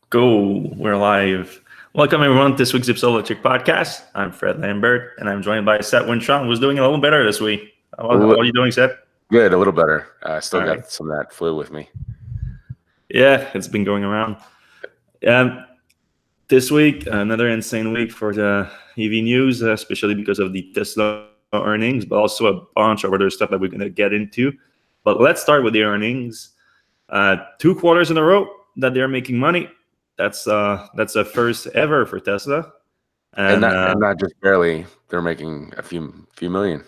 Go. We're live. Welcome everyone to this week's Electrek Podcast. I'm Fred Lambert, and I'm joined by Seth Winshaw, who's doing a little better this week. How are you doing, Seth? Good, a little better. I still got some of that flu with me. Yeah, it's been going around. This week, another insane week for the EV news, especially because of the Tesla earnings, but also a bunch of other stuff that we're going to get into. But let's start with the earnings. 2 quarters in a row that they're making money. That's a first ever for Tesla, and not just barely. They're making a few million.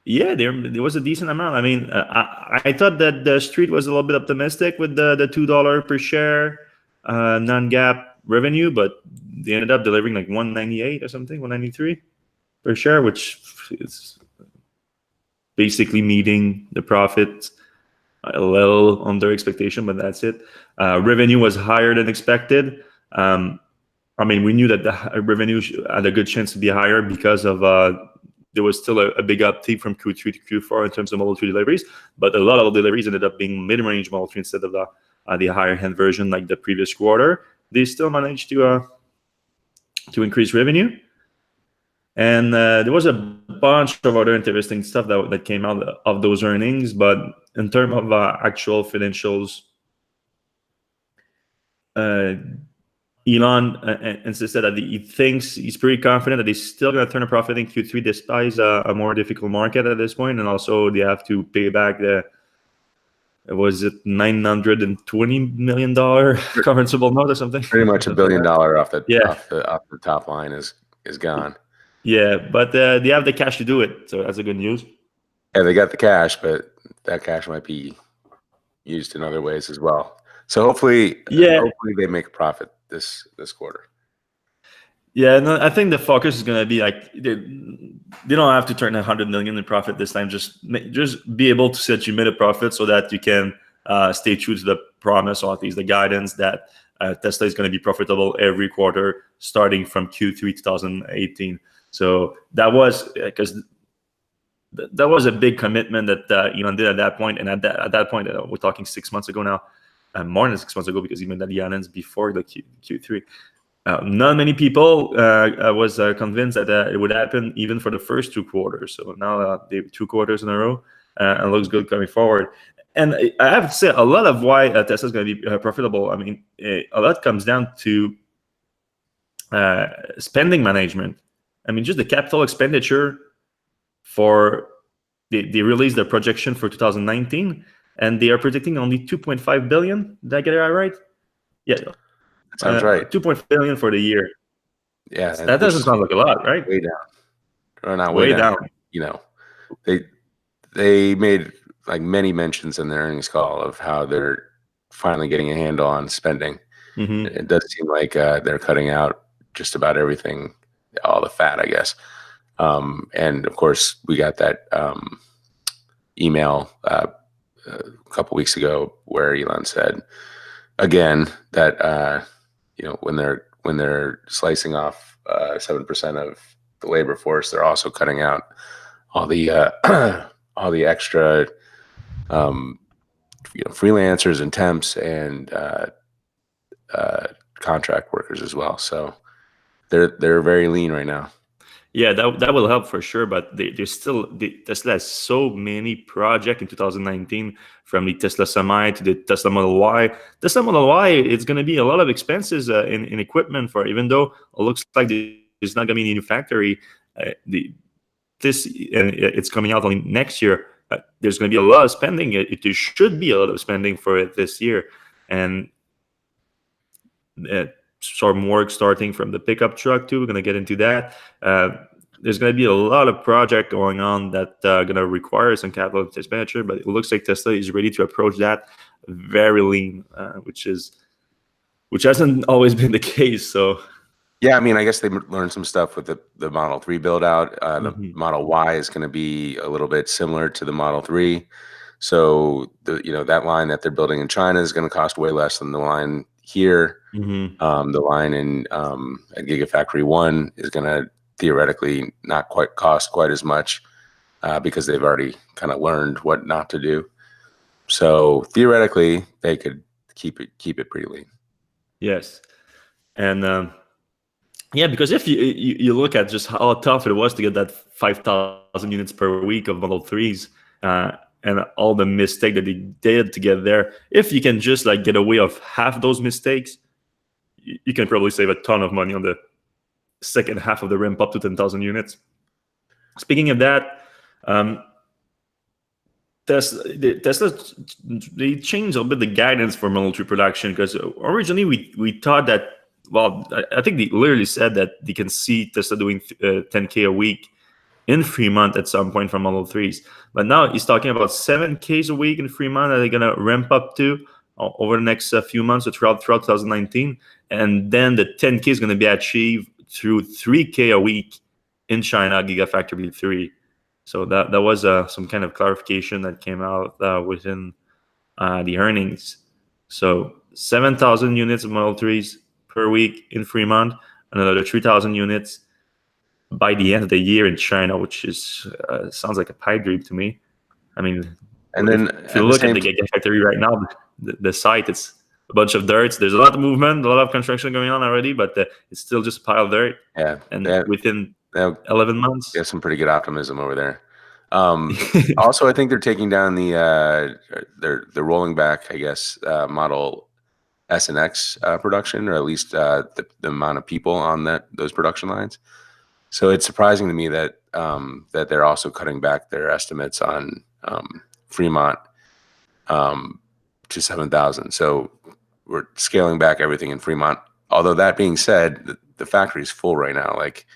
Yeah, there was a decent amount. I mean, I thought that the street was a little bit optimistic with the $2 per share non-GAAP revenue, but they ended up delivering like 198 or something, 193 per share, which is basically meeting the profit a little under expectation, but that's it. Revenue was higher than expected. I mean, we knew that the revenue had a good chance to be higher because of there was still a big uptick from Q3 to Q4 in terms of Model 3 deliveries, but a lot of the deliveries ended up being mid-range Model 3 instead of the higher-end version like the previous quarter. They still managed to increase revenue. And there was a bunch of other interesting stuff that came out of those earnings. But in terms of actual financials, Elon insisted that he thinks he's pretty confident that he's still going to turn a profit in Q3 despite a more difficult market at this point. And also they have to pay back was it $920 million convertible note or something? Pretty much $1 billion off the top line is gone. Yeah, but they have the cash to do it, so that's a good news. Yeah, they got the cash, but that cash might be used in other ways as well. So hopefully they make a profit this quarter. Yeah, no, I think the focus is going to be like they don't have to turn 100 million in profit this time. Just be able to set you made a profit so that you can stay true to the promise, or at least the guidance that Tesla is going to be profitable every quarter starting from Q3 2018. So that was because that was a big commitment that Elon did at that point. And at that point, we're talking 6 months ago now, more than 6 months ago, because he made that the announcement before the Q3. Not many people was convinced that it would happen even for the first 2 quarters. So now they have 2 quarters in a row and looks good coming forward. And I have to say, a lot of why Tesla is going to be profitable, I mean, a lot comes down to spending management. I mean, just the capital expenditure for they released their projection for 2019, and they are predicting only 2.5 billion. Did I get it right? Yeah. Sounds right. 2.5 billion for the year. Yeah, that doesn't sound like a lot, right? Way down, or not way down. You know, they made like many mentions in their earnings call of how they're finally getting a handle on spending. Mm-hmm. It does seem like they're cutting out just about everything, all the fat, I guess. And of course, we got that email a couple weeks ago where Elon said again that when they're slicing off 7% of the labor force, they're also cutting out all the extra freelancers and temps and contract workers as well. So they're very lean right now. Yeah, that will help for sure. But Tesla has so many projects in 2019, from the Tesla Semi to the Tesla Model Y. Tesla Model Y, it's going to be a lot of expenses in equipment for, even though it looks like there's not going to be a new factory. It's coming out only next year. There's going to be a lot of spending. There should be a lot of spending for it this year, and some work starting from the pickup truck too. We're going to get into that. There's going to be a lot of project going on that are going to require some capital expenditure, but it looks like Tesla is ready to approach that very lean, which hasn't always been the case. So yeah, I mean, I guess they learned some stuff with the Model 3 build out. The Model Y is going to be a little bit similar to the Model 3. So that line that they're building in China is going to cost way less than the line here. Mm-hmm. The line in at Gigafactory 1 is going to theoretically not quite cost quite as much because they've already kind of learned what not to do. So theoretically, they could keep it pretty lean. Yes, and because if you look at just how tough it was to get that 5,000 units per week of Model 3s, and all the mistake that they did to get there, if you can just like get away of half those mistakes, you can probably save a ton of money on the second half of the ramp up to 10,000 units. Speaking of that, Tesla, they changed a little bit the guidance for Model 3 production, because originally we thought that, well, I think they literally said that they can see Tesla doing 10K a week in Fremont at some point for Model 3s. But now he's talking about 7Ks a week in Fremont that they're going to ramp up to over the next few months, or throughout 2019. And then the 10K is going to be achieved through 3K a week in China, Gigafactory 3. So that was some kind of clarification that came out within the earnings. So 7,000 units of Model 3s per week in Fremont, another 3,000 units by the end of the year in China, which is sounds like a pipe dream to me. I mean, and then if you look at the Gigafactory right now, the site, it's a bunch of dirt. There's a lot of movement, a lot of construction going on already, but it's still just a pile of dirt. Yeah, and within 11 months, there's some pretty good optimism over there. Also, I think they're taking down they're rolling back, I guess, Model S and X production, or at least the amount of people on those production lines. So it's surprising to me that that they're also cutting back their estimates on Fremont to 7,000. So we're scaling back everything in Fremont. Although that being said, the factory is full right now. Like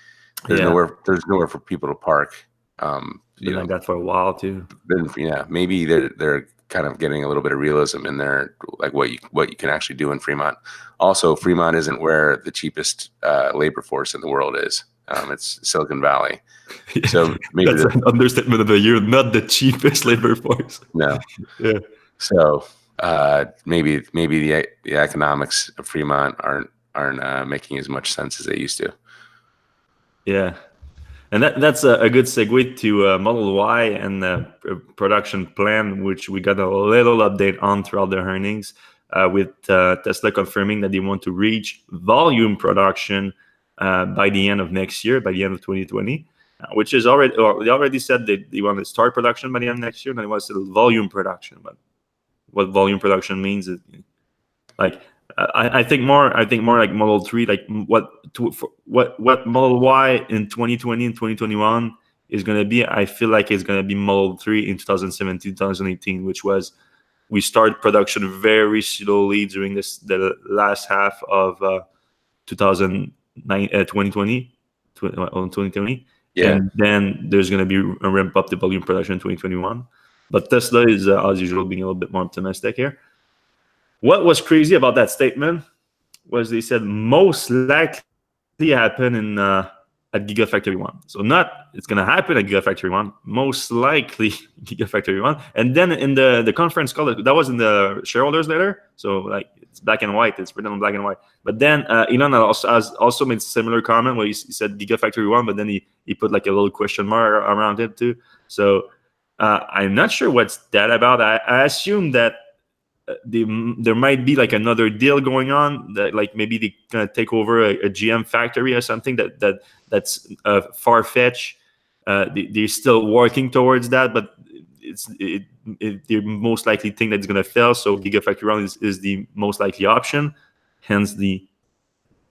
there's nowhere for people to park. Been like that for a while too. Yeah, maybe they're kind of getting a little bit of realism in there, like what you can actually do in Fremont. Also, Fremont isn't where the cheapest labor force in the world is. It's Silicon Valley. So maybe that's an understatement of the year. Not the cheapest labor force. No. Yeah. So maybe the economics of Fremont aren't making as much sense as they used to. Yeah. And that's a good segue to Model Y and the production plan, which we got a little update on throughout the earnings, with Tesla confirming that they want to reach volume production by the end of next year, by the end of 2020, which is already, they already said that they want to start production by the end of next year, and it was still volume production. But what volume production means is, like, I think more like Model 3, like what Model Y in 2020 and 2021 is going to be. I feel like it's going to be Model 3 in 2017, 2018, which was, we started production very slowly during the last half of 2020. Yeah. And then there's going to be a ramp up the volume production in 2021. But Tesla is, as usual, being a little bit more optimistic here. What was crazy about that statement was they said most likely happen in at Gigafactory 1. So not it's going to happen at Gigafactory 1, most likely Gigafactory 1. And then in the conference call, that was in the shareholders letter. So like it's black and white, it's written on black and white. But then Elon also made a similar comment where he said Gigafactory 1, but then he put like a little question mark around it too. So I'm not sure what's that about. I assume that there might be like another deal going on, that like maybe they gonna take over a GM factory or something that's far-fetched. They're still working towards that, but they most likely think that it's gonna fail. So Gigafactory 1 is the most likely option, hence the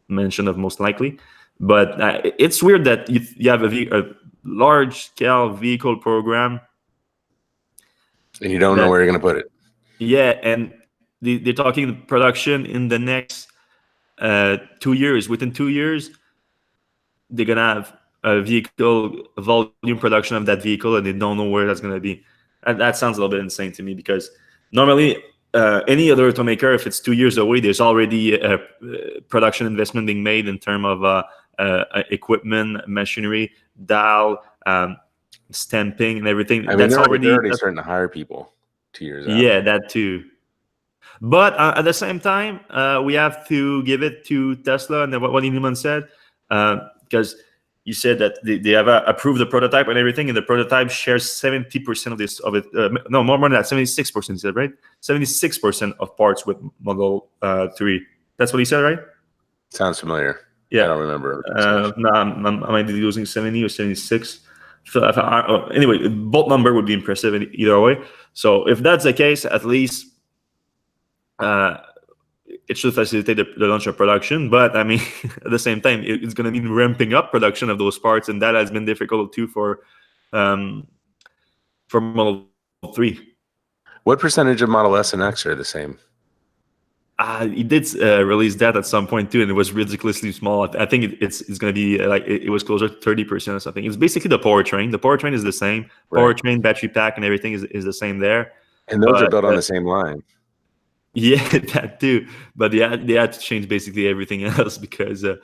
mention of most likely. But it's weird that you have a large-scale vehicle program and you don't know where you're gonna put it. Yeah, and they're talking production in the next 2 years. Within 2 years, they're going to have a volume production of that vehicle, and they don't know where that's going to be. And that sounds a little bit insane to me, because normally any other automaker, if it's 2 years away, there's already a production investment being made in terms of equipment, machinery, dial, stamping, and everything. I mean, they're already starting to hire people 2 years out. Yeah, that too. But at the same time, we have to give it to Tesla and what Elon said, because you said that they have approved the prototype and everything, and the prototype shares 70% of it. More than that, 76%. He said, right? 76% of parts with Model 3. That's what he said, right? Sounds familiar. Yeah. I don't remember. No, I might be losing 70 or 76. So anyway, both number would be impressive either way. So if that's the case, at least it should facilitate the launch of production. But I mean, at the same time, it's going to mean ramping up production of those parts, and that has been difficult too for Model 3. What percentage of Model S and X are the same? He did release that at some point too, and it was ridiculously small. I think it's going to be like it was closer to 30% or something. It's basically the powertrain. The powertrain is the same. Right. Powertrain, battery pack, and everything is the same there. And those are built on the same line. Yeah, that too. But they had to change basically everything else because there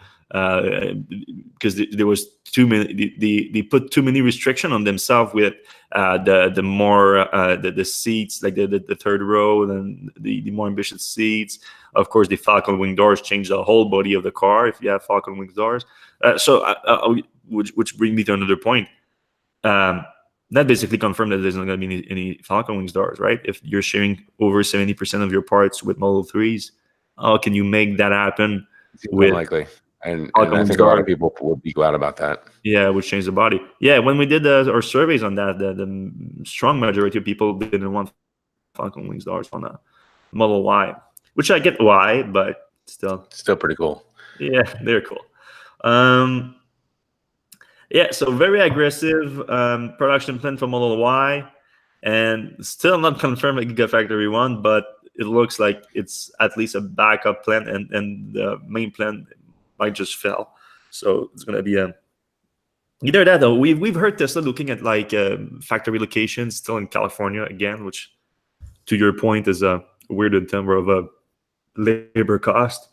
was too many. They put too many restriction on themselves with the more the seats, like the third row, and the more ambitious seats. Of course, the Falcon wing doors change the whole body of the car if you have Falcon wing doors. Which brings me to another point. That basically confirmed that there's not going to be any Falcon wings doors, right? If you're sharing over 70% of your parts with Model 3s, how can you make that happen? With unlikely. And I think a lot of people would be glad about that. Yeah, it would change the body. Yeah, when we did our surveys on that, the strong majority of people didn't want Falcon wings doors on a Model Y, which I get why, but still pretty cool. Yeah, they're cool. Yeah, so very aggressive production plan for Model Y, and still not confirmed at Gigafactory 1, but it looks like it's at least a backup plan, and the main plan might just fail. So it's going to be either that, or we've heard Tesla looking at like factory locations still in California again, which, to your point, is a weird in terms of a labor cost.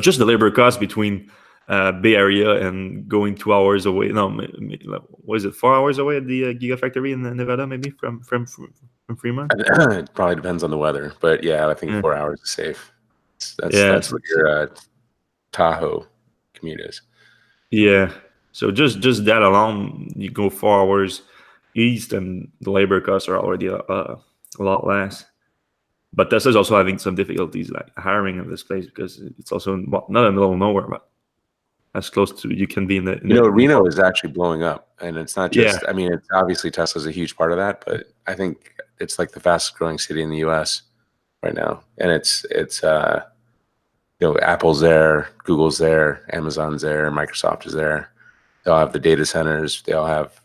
Just the labor cost between Bay Area and going 2 hours away. No, what is it? 4 hours away at the Gigafactory in Nevada, maybe from Fremont. It probably depends on the weather, but yeah, I think 4 hours is safe. That's what your Tahoe commute is. Yeah. So just that alone, you go 4 hours east, and the labor costs are already a lot less. But Tesla's also having some difficulties like hiring in this place because it's also not in the middle of nowhere, but as close to you can be in the. Reno is actually blowing up, and it's not just. Yeah. I mean, it's obviously Tesla's a huge part of that, but I think it's like the fastest growing city in the U.S. right now, and it's Apple's there, Google's there, Amazon's there, Microsoft is there. They all have the data centers. They all have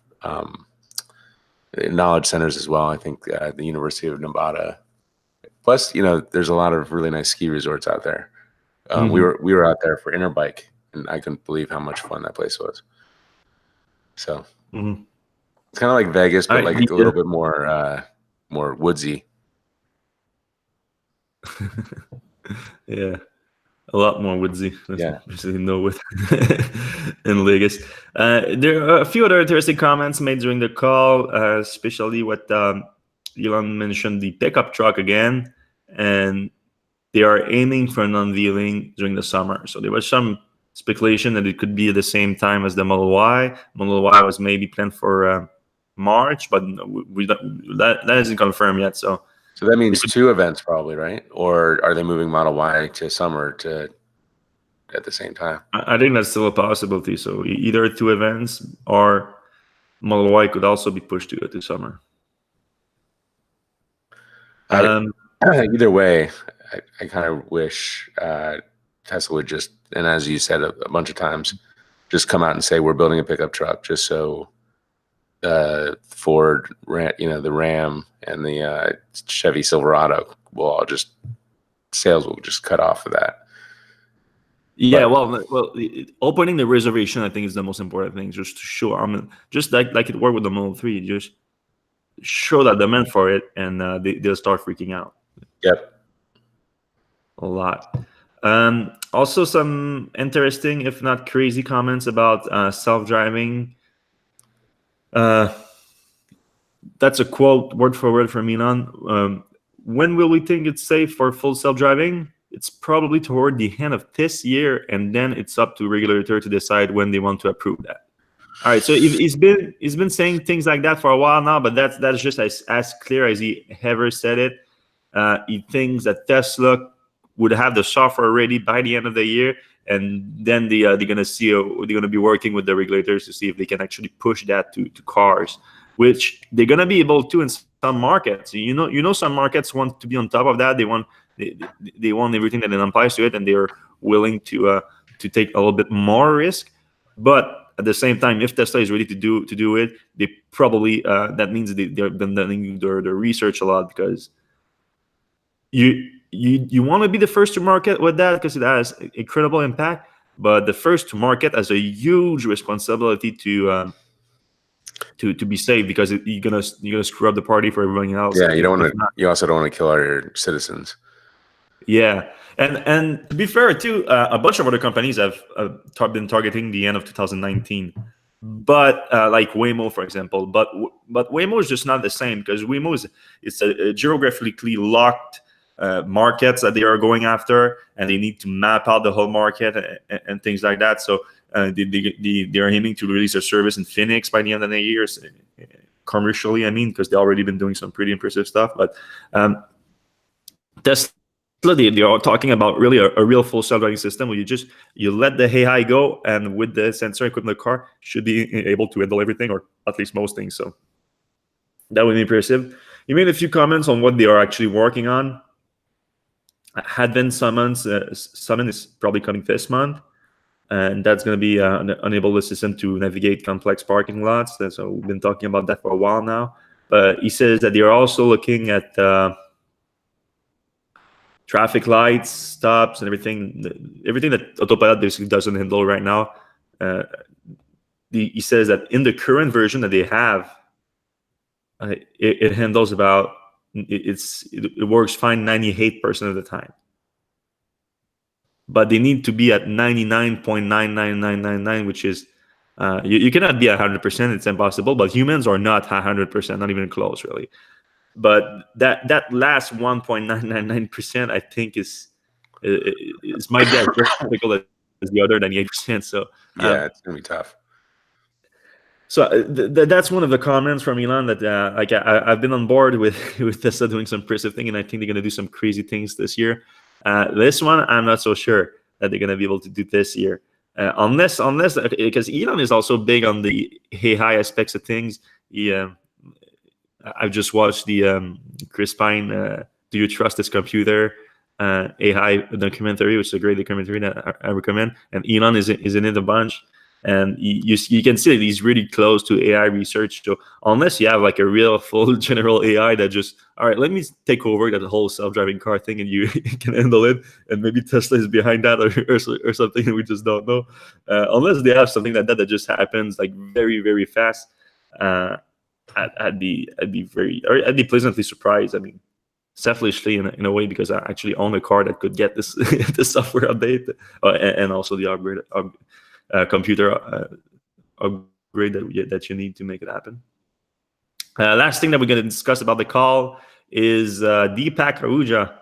knowledge centers as well. I think the University of Nevada. Plus, there's a lot of really nice ski resorts out there. We were out there for Interbike, and I couldn't believe how much fun that place was. So it's kind of like Vegas, but like a little bit more woodsy. Yeah, a lot more woodsy. No wood in Vegas. There are a few other interesting comments made during the call, especially what Elon mentioned the pickup truck again, and they are aiming for an unveiling during the summer. So there was some speculation that it could be at the same time as the Model Y. Model Y was maybe planned for March, but that isn't confirmed yet. So that means 2 events probably, right? Or are they moving Model Y to summer at the same time? I think that's still a possibility. So either 2 events, or Model Y could also be pushed to summer. Either way, I kind of wish Tesla would just, and as you said a bunch of times, just come out and say we're building a pickup truck, just so Ford, the Ram and the Chevy Silverado sales will just cut off of that. Yeah, well, opening the reservation, I think, is the most important thing, just to show. Just like it worked with the Model 3, just show that demand for it, and they'll start freaking out. Yep. A lot. Also, some interesting, if not crazy, comments about self-driving. That's a quote, word for word, from Elon. When will we think it's safe for full self-driving? It's probably toward the end of this year, and then it's up to regulator to decide when they want to approve that. All right, so he's been saying things like that for a while now, but that's just as clear as he ever said it. He thinks that Tesla would have the software ready by the end of the year, and then they're gonna be working with the regulators to see if they can actually push that to cars, which they're gonna be able to in some markets. Some markets want to be on top of that. They want everything that applies to it, and they're willing to take a little bit more risk. But at the same time, if Tesla is ready to do it, they probably that means they've been doing their research a lot, because you want to be the first to market with that because it has incredible impact. But the first to market has a huge responsibility to be safe, because you're gonna screw up the party for everyone else. Yeah, you don't want to. You also don't want to kill all your citizens. Yeah, and to be fair too, a bunch of other companies have been targeting the end of 2019, but like Waymo, for example. But Waymo is just not the same, because Waymo is a geographically locked markets that they are going after, and they need to map out the whole market and things like that. So they are aiming to release a service in Phoenix by the end of the year, commercially. I mean, because they've already been doing some pretty impressive stuff. But Tesla, they are talking about really a real full self-driving system where you let the AI go, and with the sensor equipped in the car, should be able to handle everything, or at least most things. So that would be impressive. You made a few comments on what they are actually working on. Advanced Summon is probably coming this month, and that's going to be enable the system to navigate complex parking lots. So we've been talking about that for a while now. But he says that they are also looking at traffic lights, stops, and everything that autopilot basically doesn't handle right now. He says that in the current version that they have, it handles about it works fine 98% of the time. But they need to be at 99.99999, which is you cannot be 100%. It's impossible. But humans are not 100%, not even close, really. But that last 1.999%, I think is might be as difficult as the other 98%. So yeah, it's gonna be tough. So that's one of the comments from Elon that I've been on board with Tesla doing some impressive thing, and I think they're gonna do some crazy things this year. This one, I'm not so sure that they're gonna be able to do this year, unless because Elon is also big on the AI aspects of things. I've just watched the Chris Pine "Do You Trust This Computer?" AI documentary, which is a great documentary that I recommend. And Elon is in it a bunch. And you can see that he's really close to AI research. So unless you have like a real full general AI that just, all right, let me take over that whole self-driving car thing, and you can handle it, and maybe Tesla is behind that or something that we just don't know. Unless they have something like that just happens like very, very fast, I'd be pleasantly surprised. I mean, selfishly in a way, because I actually own a car that could get this the software update and also the upgrade. Computer upgrade that you need to make it happen. Last thing that we're going to discuss about the call is Deepak Ahuja,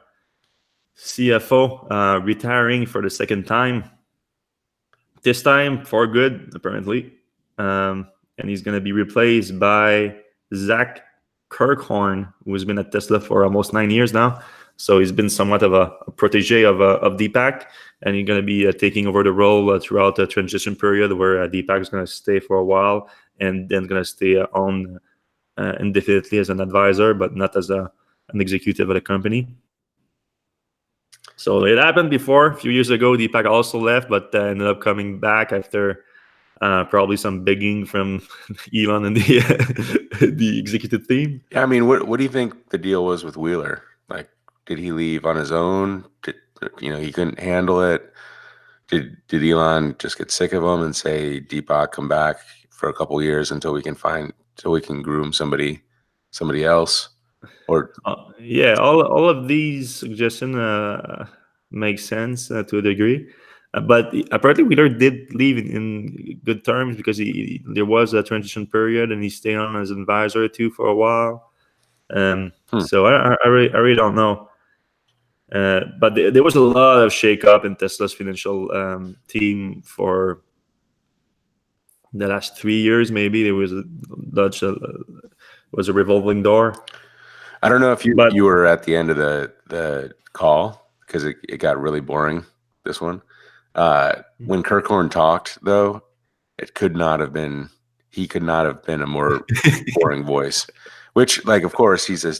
CFO, retiring for the second time. This time for good, apparently, and he's going to be replaced by Zach Kirkhorn, who has been at Tesla for almost 9 years now. So he's been somewhat of a protege of Deepak, and he's going to be taking over the role throughout the transition period, where Deepak is going to stay for a while and then going to stay on indefinitely as an advisor, but not as an executive at a company. So it happened before. A few years ago, Deepak also left, but ended up coming back after probably some begging from Elon and the executive team. Yeah, I mean, what do you think the deal was with Wheeler? Like, did he leave on his own? He couldn't handle it? Did Elon just get sick of him and say, Deepak, come back for a couple years until we can groom somebody else? Or yeah, all of these suggestions make sense to a degree. But apparently Wheeler did leave in good terms, because there was a transition period, and he stayed on as an advisor too for a while. So I really don't know. But there was a lot of shake-up in Tesla's financial team for the last 3 years. Maybe there was was a revolving door. I don't know if you were at the end of the call. because it got really boring, this one. When Kirkhorn talked, though, he could not have been a more boring voice, which, like, of course, he's a,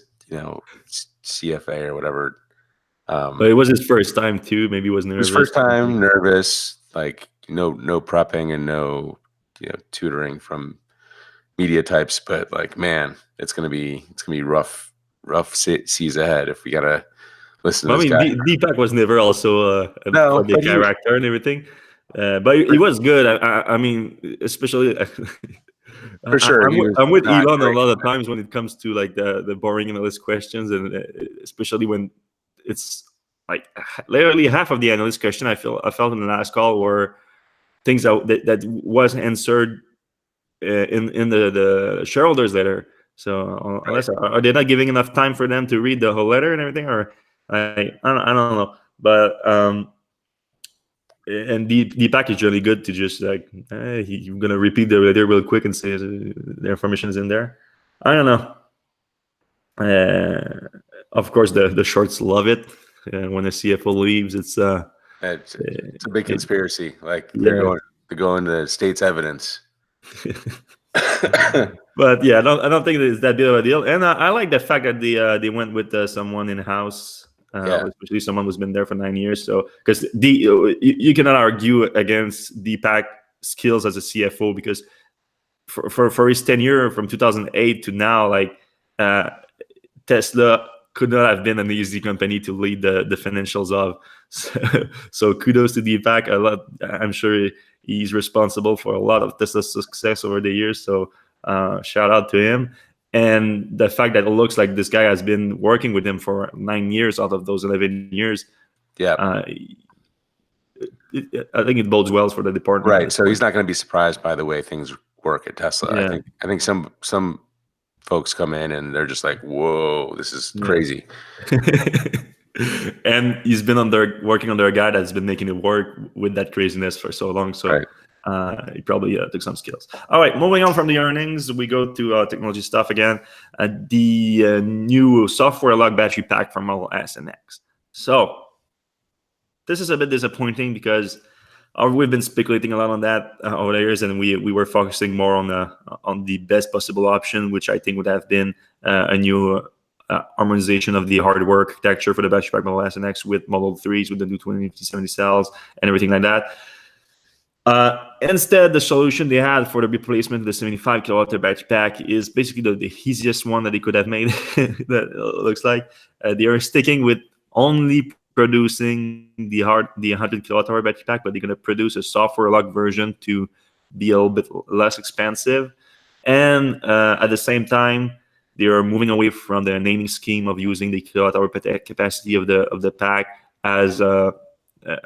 CFA or whatever. But it was his first time too. Maybe he was nervous. His first time, nervous, like no prepping and no tutoring from media types. But like, man, it's gonna be rough seas ahead if we gotta listen to this guy. Deepak was never also a big character and everything, but he was good. I mean, especially for sure. I'm with Elon a lot of times when it comes to like the boring analyst questions, and especially when it's like literally half of the analyst question I felt in the last call were things that was answered in the shareholders letter. So unless are they not giving enough time for them to read the whole letter and everything, or I don't know. But and Deepak is really good to just like you're gonna repeat the letter real quick and say the information is in there. I don't know. Of course, the shorts love it. When the CFO leaves, it's a big conspiracy. Like they're going to state's evidence. But yeah, I don't think it's that big of a deal. And I like the fact that they went with someone in house, especially someone who's been there for 9 years. So because you cannot argue against Deepak's skills as a CFO, because for his tenure from 2008 to now, like Tesla could not have been an easy company to lead the financials of. So kudos to Deepak. I'm sure he's responsible for a lot of Tesla's success over the years. So shout out to him. And the fact that it looks like this guy has been working with him for 9 years out of those 11 years. Yeah. I think it bodes well for the department. Right. So he's not going to be surprised by the way things work at Tesla. Yeah. I think some folks come in and they're just like, whoa, this is crazy. And he's been working under a guy that's been making it work with that craziness for so long. So he probably took some skills. All right, moving on from the earnings, we go to technology stuff again. The new software lock battery pack from Model S and X. So this is a bit disappointing because we've been speculating a lot on that over the years, and we were focusing more on the best possible option, which I think would have been a new harmonization of the hardware architecture for the battery pack Model S and X with Model 3s with the new 2070 cells and everything like that. Instead, the solution they had for the replacement of the 75 kilowatt battery pack is basically the easiest one that they could have made. That looks like they are sticking with only producing the 100 kilowatt hour battery pack, but they're going to produce a software locked version to be a little bit less expensive. And at the same time, they are moving away from the naming scheme of using the kilowatt hour capacity of the pack as a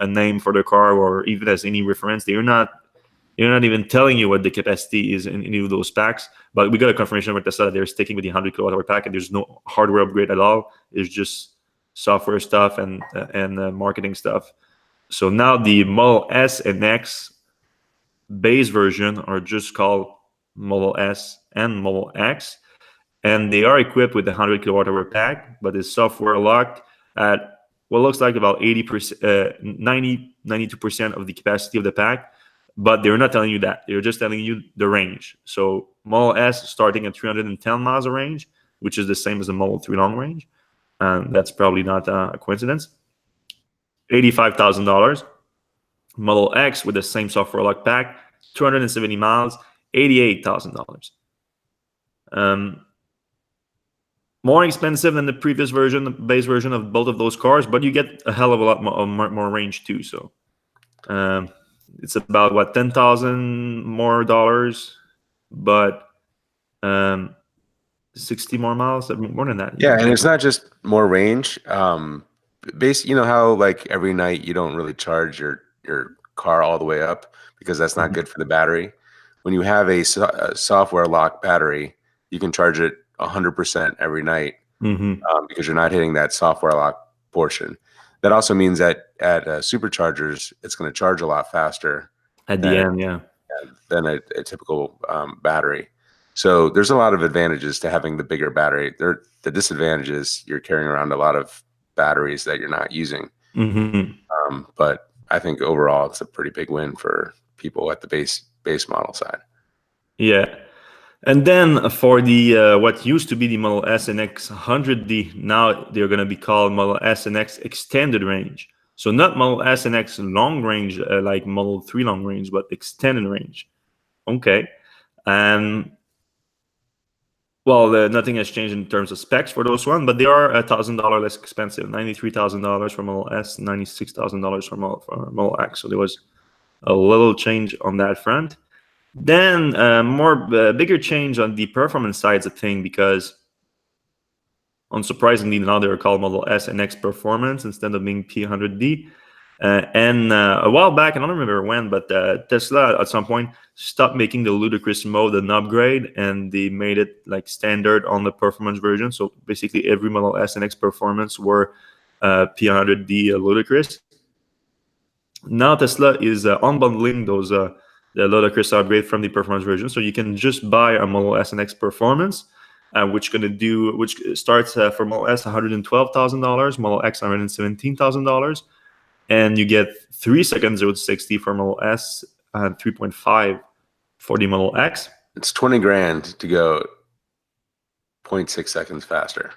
name for the car, or even as any reference. They're not even telling you what the capacity is in any of those packs. But we got a confirmation with Tesla that they're sticking with the 100 kilowatt hour pack, and there's no hardware upgrade at all. It's just software stuff and marketing stuff. So now the Model S and X base version are just called Model S and Model X, and they are equipped with the 100 kilowatt hour pack, but it's software locked at what looks like about 80%, 92% of the capacity of the pack. But they're not telling you that. They're just telling you the range. So Model S starting at 310 miles of range, which is the same as the Model 3 long range. And that's probably not a coincidence. $85,000. Model X with the same software lock pack, 270 miles, $88,000. More expensive than the previous version, the base version of both of those cars, but you get a hell of a lot more range too. So it's about what, $10,000 more dollars, but 60 more miles, more than that. Yeah, and it's not just more range. Basically, you know how like every night you don't really charge your car all the way up because that's not good for the battery. When you have a software lock battery, you can charge it 100% every night because you're not hitting that software lock portion. That also means that at superchargers, it's going to charge a lot faster at the end, than a typical battery. So there's a lot of advantages to having the bigger battery. The disadvantage is you're carrying around a lot of batteries that you're not using. But I think overall it's a pretty big win for people at the base model side. Yeah. And then for the what used to be the Model S and X 100D, now they're going to be called Model S and X Extended Range. So not Model S and X long range like Model 3 long range, but extended range. Okay. And well, nothing has changed in terms of specs for those one, but they are $1,000 less expensive. $93,000 for Model S, $96,000 for Model X. So there was a little change on that front. Then bigger change on the performance side of thing, because unsurprisingly now they're called Model S and X Performance instead of being P100D. And a while back, I don't remember when, but Tesla at some point stopped making the ludicrous mode an upgrade, and they made it like standard on the performance version. So basically every Model S and X Performance were P100D ludicrous. Now Tesla is unbundling those the ludicrous upgrade from the performance version, so you can just buy a Model S and X Performance, which starts for Model S $112,000, Model X $117,000, and you get 3 seconds 0 to 60 for Model S and 3.5 for the Model X. It's 20 grand to go 0.6 seconds faster.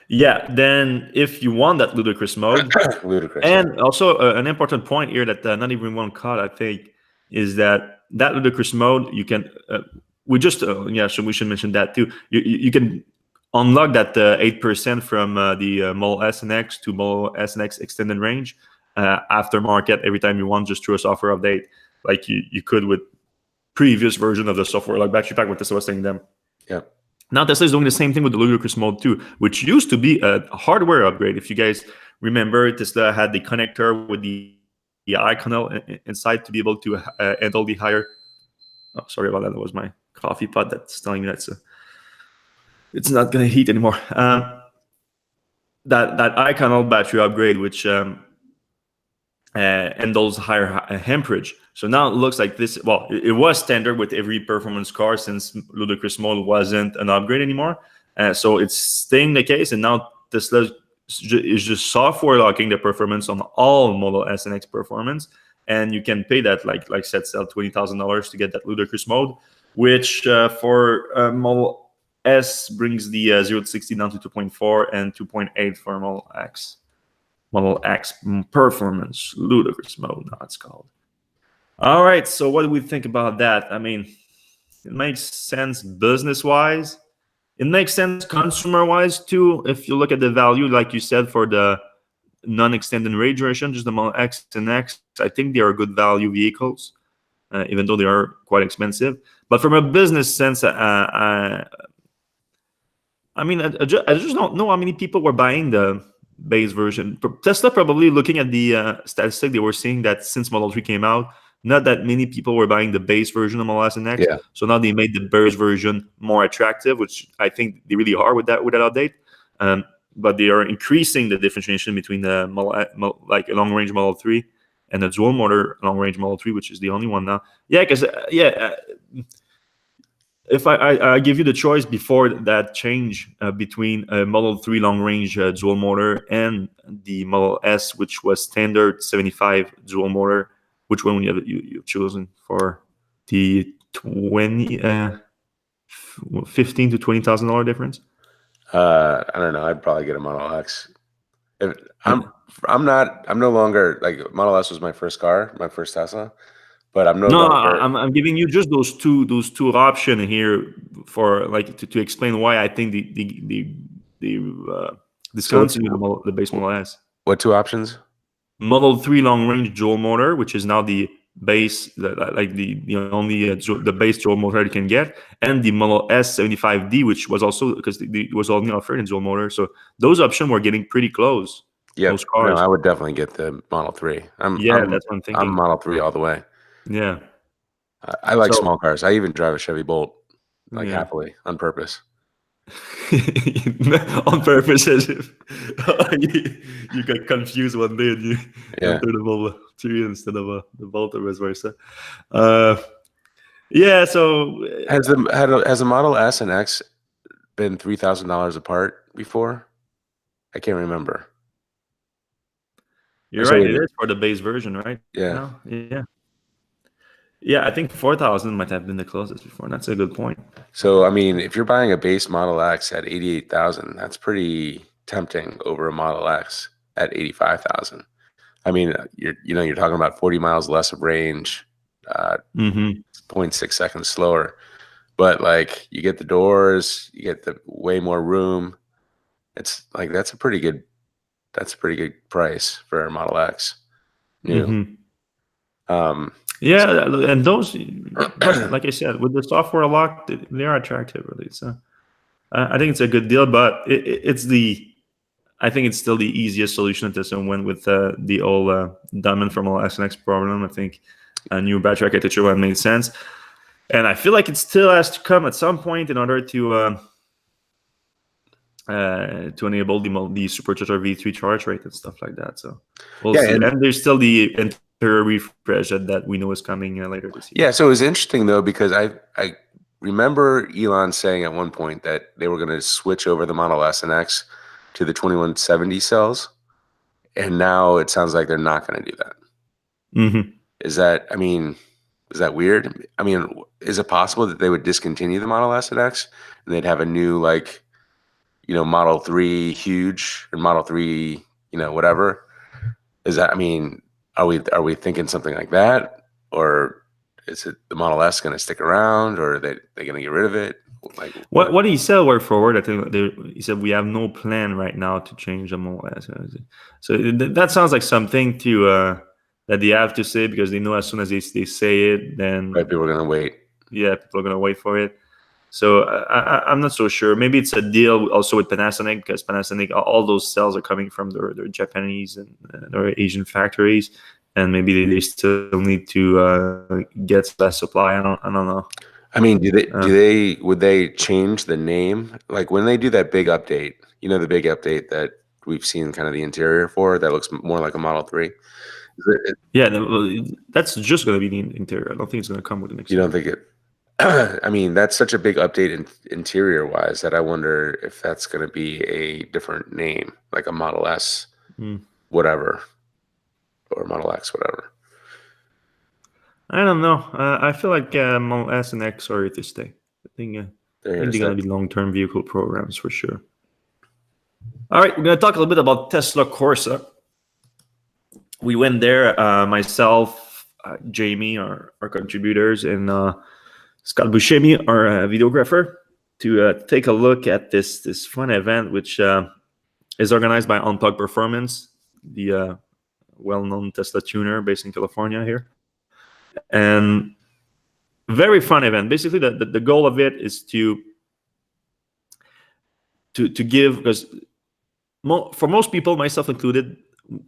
Yeah, then if you want that ludicrous mode, ludicrous, and also an important point here that not everyone caught, I think, is that ludicrous mode you can so we should mention that too. You can unlock that 8% from the Model S and X to Model S and X extended range aftermarket every time you want, just through a software update, like you could with previous version of the software, like battery pack, what Tesla was saying them. Yeah. Now Tesla is doing the same thing with the ludicrous mode too, which used to be a hardware upgrade. If you guys remember, Tesla had the connector with the iConnell inside to be able to handle the higher. Oh, sorry about that. That was my coffee pot that's telling me that it's not going to heat anymore. That iConnell battery upgrade, which handles higher amperage. So now it looks like this. Well, it was standard with every performance car since ludicrous mode wasn't an upgrade anymore. So it's staying the case, and now Tesla is just software locking the performance on all Model S and X Performance, and you can pay that like set sell $20,000 to get that ludicrous mode, which for Model S brings the 0 to 60 down to 2.4 and 2.8 for Model X. Model X Performance ludicrous mode, now it's called. All right, so what do we think about that? I mean, it makes sense business-wise. It makes sense consumer-wise too. If you look at the value, like you said, for the non-extended range version, just the Model X and X, I think they are good value vehicles, even though they are quite expensive. But from a business sense, I just don't know how many people were buying the base version. Tesla probably, looking at the statistic, they were seeing that since Model 3 came out, not that many people were buying the base version of Model S and X. Yeah. So now they made the base version more attractive, which I think they really are with that update. But they are increasing the differentiation between the like a long range Model 3 and the dual motor long range Model 3, which is the only one now. Yeah, because if I give you the choice before that change between a Model 3 long range dual motor and the Model S, which was standard 75 dual motor, which one you've chosen for the 15 to $20,000 difference? I don't know. I'd probably get a Model X. I'm no longer, like, Model S was my first car, my first Tesla, but I'm no longer. I'm giving you just those two options here for like to explain why I think the discontinue the base Model S. What two options? Model 3 long range dual motor, which is now the base, like the only the base dual motor you can get, and the Model S 75D, which was also, because it was only offered in dual motor. So those options were getting pretty close. Yeah, those cars. No, I would definitely get the Model 3. That's what I'm thinking. I'm Model 3 all the way. Yeah, I like small cars. I even drive a Chevy Bolt, happily, on purpose. On purpose, as if you got confused one day and you entered the Model 3 instead of the Bolt, or vice versa. So has a Model S and X been $3,000 apart before? I can't remember. You're So right. It is for the base version, right? yeah. No, yeah. Yeah, I think 4,000 might have been the closest before. That's a good point. So I mean, if you're buying a base Model X at 88,000, that's pretty tempting over a Model X at 85,000. I mean, you're talking about 40 miles less of range, Mm-hmm. 0.6 seconds slower, but like you get the doors, you get the way more room. It's like that's a pretty good price for a Model X new. Mm-hmm. Um, Yeah, and those, yeah, but like I said, with the software lock, they are attractive, really. So I think it's a good deal, but I think it's still the easiest solution to someone with the old diamond from S and X problem. I think a new battery architecture would have made sense, and I feel like it still has to come at some point in order to enable the supercharger V3 charge rate and stuff like that. So we'll see. And there's still the interior refresh that we know is coming later this year. Yeah, so it was interesting though because I remember Elon saying at one point that they were going to switch over the Model S and X to the 2170 cells, and now it sounds like they're not going to do that. Mm-hmm. Is that weird? I mean, is it possible that they would discontinue the Model S and X and they'd have a new Model 3 huge or Model 3, whatever? Is that, I mean, are we thinking something like that? Or is it the Model S going to stick around, or are they going to get rid of it? Like what he said word for word, I think he said we have no plan right now to change the Model S. So that sounds like something to that they have to say, because they know as soon as they say it, then people are going to wait. Yeah, people are going to wait for it. So I'm not so sure. Maybe it's a deal also with Panasonic, because Panasonic, all those cells are coming from their Japanese and their Asian factories, and maybe they still need to get less supply. I don't know. I mean, would they change the name? Like when they do that big update, the big update that we've seen kind of the interior for, that looks more like a Model 3. Yeah, that's just going to be the interior. I don't think it's going to come with an exterior. You don't think it? I mean, that's such a big update interior wise that I wonder if that's going to be a different name, like a Model S, whatever, or Model X, whatever. I don't know. I feel like Model S and X are here to stay. I think they're going to be long-term vehicle programs for sure. All right, we're going to talk a little bit about Tesla Corsa. We went there, myself, Jamie, our contributors, and Scott Buscemi, our videographer, to take a look at this fun event, which is organized by Untucked Performance, the well-known Tesla tuner based in California here. And very fun event. Basically, the goal of it is to give, because for most people, myself included,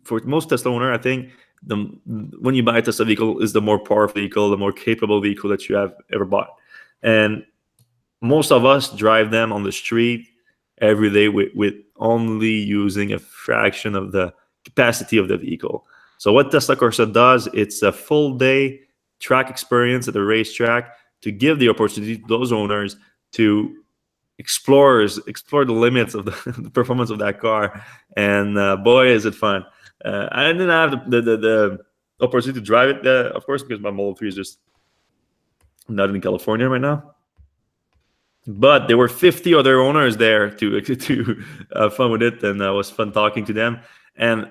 for most Tesla owner, I think when you buy a Tesla vehicle is the more powerful vehicle, the more capable vehicle that you have ever bought. And most of us drive them on the street every day with only using a fraction of the capacity of the vehicle. So what Tesla Corsa does, it's a full day track experience at the racetrack to give the opportunity to those owners to explore the limits of the performance of that car. And boy, is it fun. I didn't have the opportunity to drive it, of course, because my Model 3 is just not in California right now. But there were 50 other owners there to have fun with it, and it was fun talking to them. And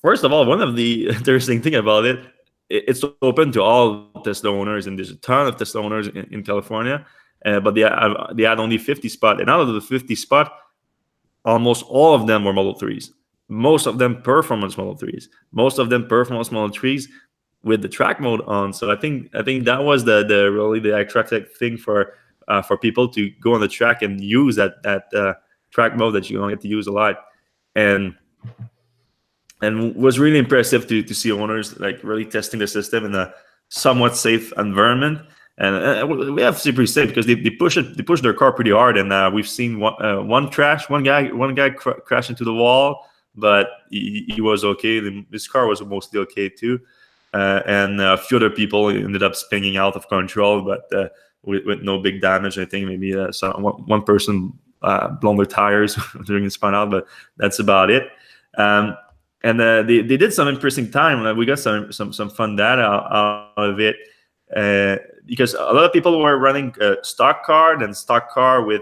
first of all, one of the interesting thing about it, it's open to all Tesla owners, and there's a ton of Tesla owners in California. But they had only 50 spots, and out of the 50 spots, almost all of them were Model 3s. Most of them performance Model 3s. Most of them performance Model 3s with the track mode on. So I think that was the really the attractive thing for people to go on the track and use that track mode that you don't get to use a lot, and was really impressive to see owners like really testing the system in a somewhat safe environment. And we have to say pretty safe, because they push their car pretty hard, and we've seen one guy crash into the wall, but he was okay. His car was mostly okay too, and a few other people ended up spinning out of control, but with no big damage. I think maybe one person blown their tires during the spin out, but that's about it. And they did some interesting time. We got some fun data out of it, because a lot of people were running stock car, then stock car with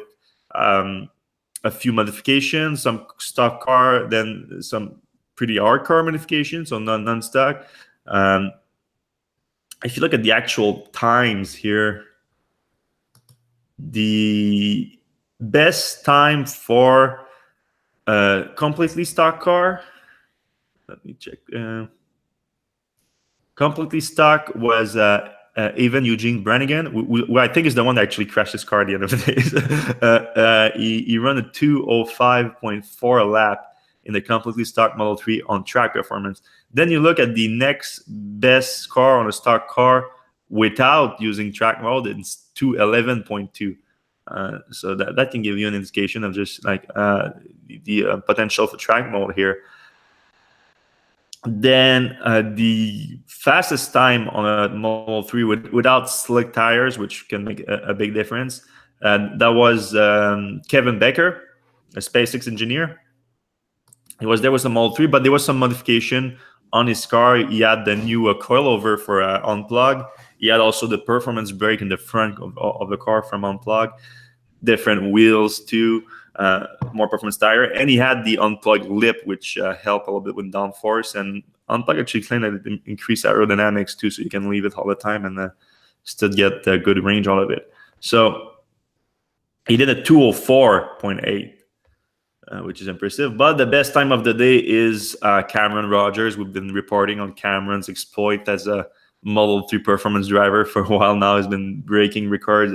a few modifications, some stock car, then some pretty hardcore modifications, so non-stock. If you look at the actual times here, the best time for a completely stock car, let me check. Completely stock was even Eugene Brannigan, who I think is the one that actually crashed his car at the end of the day. He ran a 2:05.4 a lap in the completely stock Model 3 on track performance. Then you look at the next best car on a stock car without using track mode, it's 2:11.2. So that can give you an indication of just like the potential for track mode here. Then the fastest time on a Model 3 without slick tires, which can make a big difference, that was Kevin Becker, a SpaceX engineer. There was a Model 3, but there was some modification on his car. He had the new coilover for unplug. He had also the performance brake in the front of the car from unplug, different wheels too, more performance tire, and he had the unplugged lip, which helped a little bit with downforce. And unplug actually claimed that it increased aerodynamics too, so you can leave it all the time and still get good range out of it. So he did a 2:04.8. Which is impressive. But the best time of the day is Cameron Rogers. We've been reporting on Cameron's exploit as a Model 3 performance driver for a while now. He's been breaking records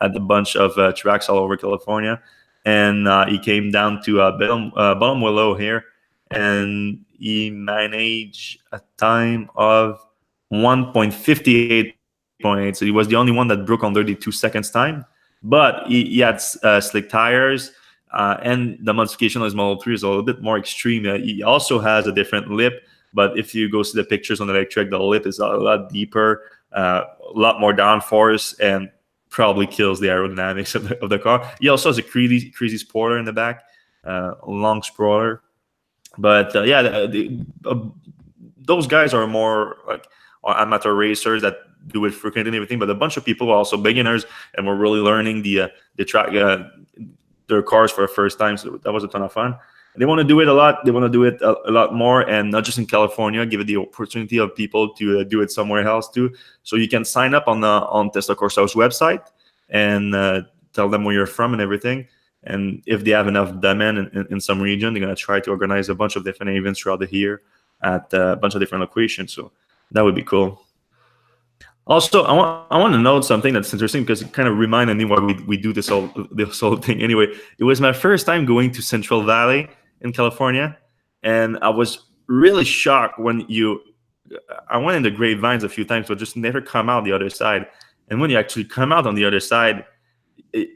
at a bunch of tracks all over California. And he came down to Bottom Willow here, and he managed a time of 1:58.8. So he was the only one that broke under the 2 seconds time. But he had slick tires. And the modification of his Model 3 is a little bit more extreme. He also has a different lip, but if you go see the pictures on the Electrek, the lip is a lot deeper, a lot more downforce, and probably kills the aerodynamics of the car. He also has a crazy spoiler in the back, a long spoiler. But those guys are more like amateur racers that do it frequently and everything. But a bunch of people are also beginners, and we're really learning the track. Their cars for the first time, so that was a ton of fun. And they want to do it a lot. They want to do it a lot more, and not just in California. Give it the opportunity of people to do it somewhere else too. So you can sign up on Tesla Corsa's website and tell them where you're from and everything. And if they have enough demand in some region, they're gonna try to organize a bunch of different events throughout the year at a bunch of different locations. So that would be cool. Also, I want to note something that's interesting because it kind of reminded me why we do this whole thing anyway. It was my first time going to Central Valley in California, and I was really shocked when I went in the grapevines a few times, but just never come out the other side. And when you actually come out on the other side,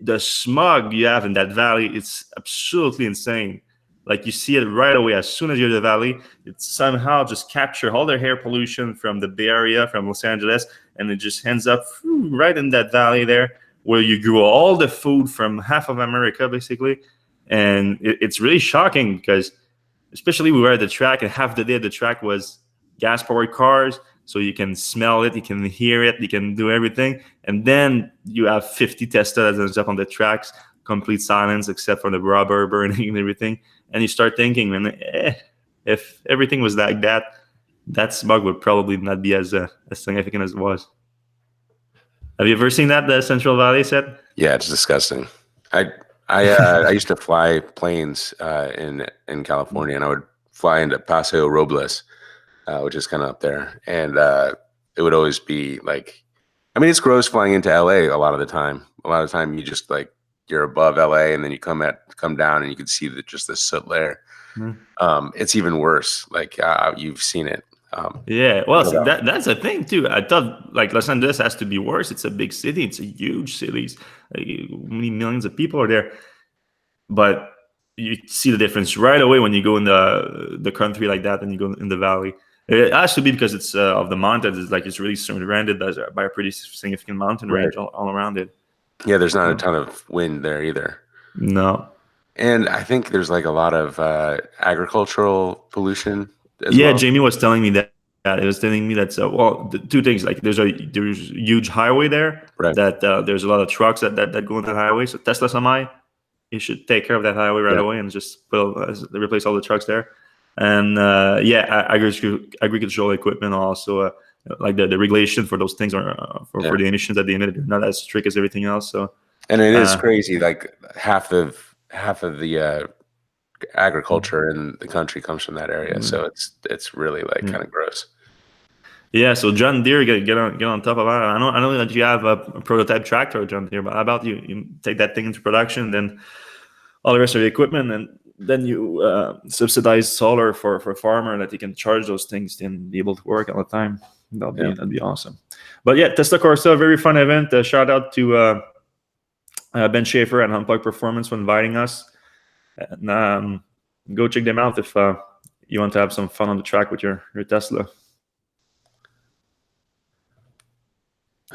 the smog you have in that valley, it's absolutely insane. Like you see it right away as soon as you're in the valley. It somehow just capture all the air pollution from the Bay Area, from Los Angeles, and it just ends up right in that valley there where you grew all the food from half of America, basically. And it's really shocking because especially we were at the track, and half the day the track was gas-powered cars, so you can smell it, you can hear it, you can do everything. And then you have 50 Tesla that ends up on the tracks, complete silence except for the rubber burning and everything. And you start thinking, man, if everything was like that, that smog would probably not be as significant as it was. Have you ever seen that, the Central Valley set? Yeah, it's disgusting. I used to fly planes in California, and I would fly into Paseo Robles, which is kind of up there, and it would always be like, I mean, it's gross flying into LA a lot of the time. A lot of the time, you just like you're above LA, and then you come down, and you can see just the soot layer. Mm-hmm. It's even worse. Like you've seen it. Yeah, well, so that's a thing too. I thought like Los Angeles has to be worse. It's a big city. It's a huge city. Like, many millions of people are there. But you see the difference right away when you go in the country like that and you go in the valley. It has to be because it's of the mountains. It's like it's really surrounded by a pretty significant mountain range all around it. Yeah, there's not a ton of wind there either. No. And I think there's like a lot of agricultural pollution as Yeah, well. Jamie was telling me that. It was telling me that two things, like there's a huge highway there, Right. that there's a lot of trucks that go on that highway. So Tesla Semi, you should take care of that highway right Yeah. away and just replace all the trucks there. And agricultural equipment also, like the regulation for those things are for the emissions that they emit are not as strict as everything else. So, and it is crazy. Like half of the agriculture in the country comes from that area, so it's really like kind of gross. Yeah, so John Deere, get on top of that. I know that you have a prototype tractor, John Deere, but how about you take that thing into production, then all the rest of the equipment, and then you subsidize solar for a farmer that he can charge those things and be able to work all the time. That'd be awesome. But yeah, Tesla Corsa, very fun event. Shout out to Ben Schaefer and Unplugged Performance for inviting us. And go check them out if you want to have some fun on the track with your Tesla.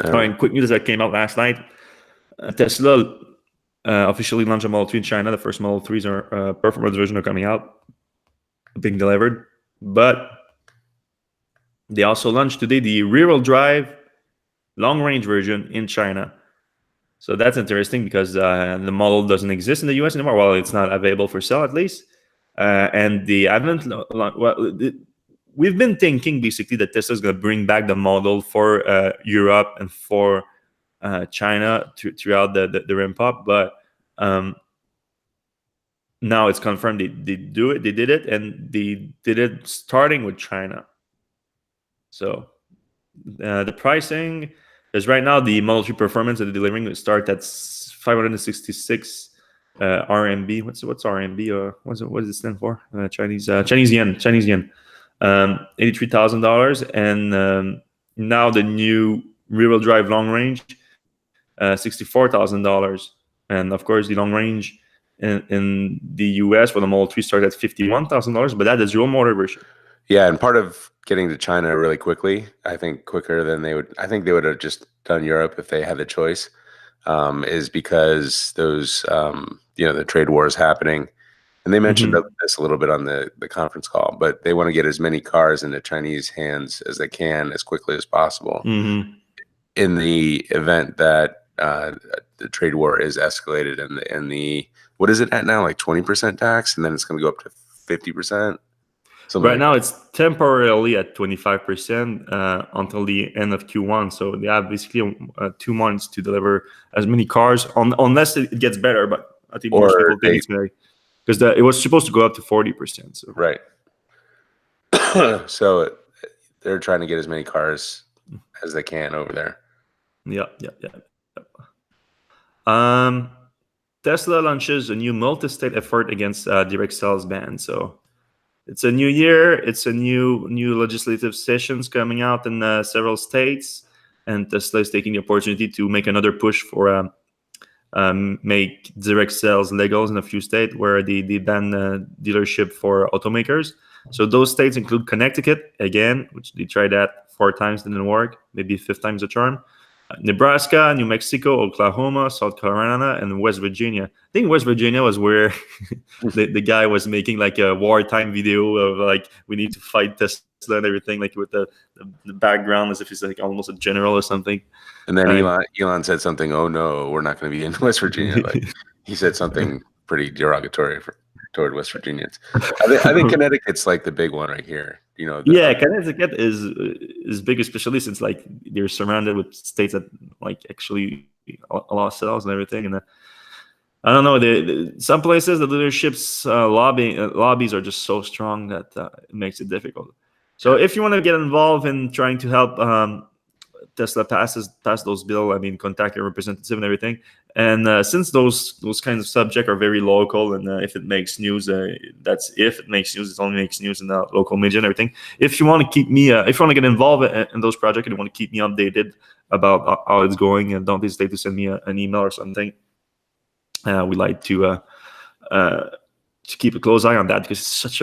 All right, quick news that came out last night. Tesla officially launched a Model 3 in China. The first Model 3s are performance version are coming out, being delivered. But they also launched today the rear-wheel drive long-range version in China. So that's interesting because the model doesn't exist in the US anymore. Well, it's not available for sale, at least. And they haven't. We've been thinking basically that Tesla is going to bring back the model for Europe and for China throughout the ramp up, but now it's confirmed they did it, and they did it starting with China. So the pricing is right now the Model 3 performance that they're delivering will start at 566 RMB. What's RMB or what does it stand for? Chinese yen. $83,000, and now the new rear-wheel drive long range, $64,000, and of course the long range in the US for the Model 3 starts at $51,000, but that is dual motor version. Yeah, and part of getting to China really quickly, I think quicker than they would. I think they would have just done Europe if they had the choice, is because those the trade war is happening. And they mentioned this a little bit on the conference call, but they want to get as many cars into Chinese hands as they can as quickly as possible. In the event that the trade war is escalated and the what is it at now, like 20% tax, and then it's going to go up to 50%. Right now, it's temporarily at 25% until the end of Q1. So they have basically 2 months to deliver as many cars, unless it gets better. But I think most people think it's better. Because it was supposed to go up to 40%. So. Right. So they're trying to get as many cars as they can over there. Yeah. Tesla launches a new multi-state effort against direct sales ban. So it's a new year. It's a new legislative sessions coming out in several states, and Tesla is taking the opportunity to make another push for make direct sales legal in a few states where they ban dealership for automakers. So those states include Connecticut, again, which they tried that 4 times, didn't work. Maybe 5th time's a charm. Nebraska, New Mexico, Oklahoma, South Carolina, and West Virginia. I think West Virginia was where the guy was making like a wartime video of like, we need to fight Tesla and everything, like with the background as if he's like almost a general or something. And then Elon said something, oh no, we're not going to be in West Virginia. Like, he said something pretty derogatory toward West Virginians. I think Connecticut's like the big one right here. Connecticut is big, especially since like they're surrounded with states that like actually a lot of sales and everything. And I don't know, some places the leadership's lobbies are just so strong that it makes it difficult. So if you want to get involved in trying to help Tesla pass those bills, I mean, contact your representative and everything. And since those kinds of subjects are very local, and if it makes news, that's if it makes news. It only makes news in the local media and everything. If you want to keep me, if you want to get involved in those projects and you want to keep me updated about how it's going, and don't hesitate to send me an email or something. We like to keep a close eye on that because it's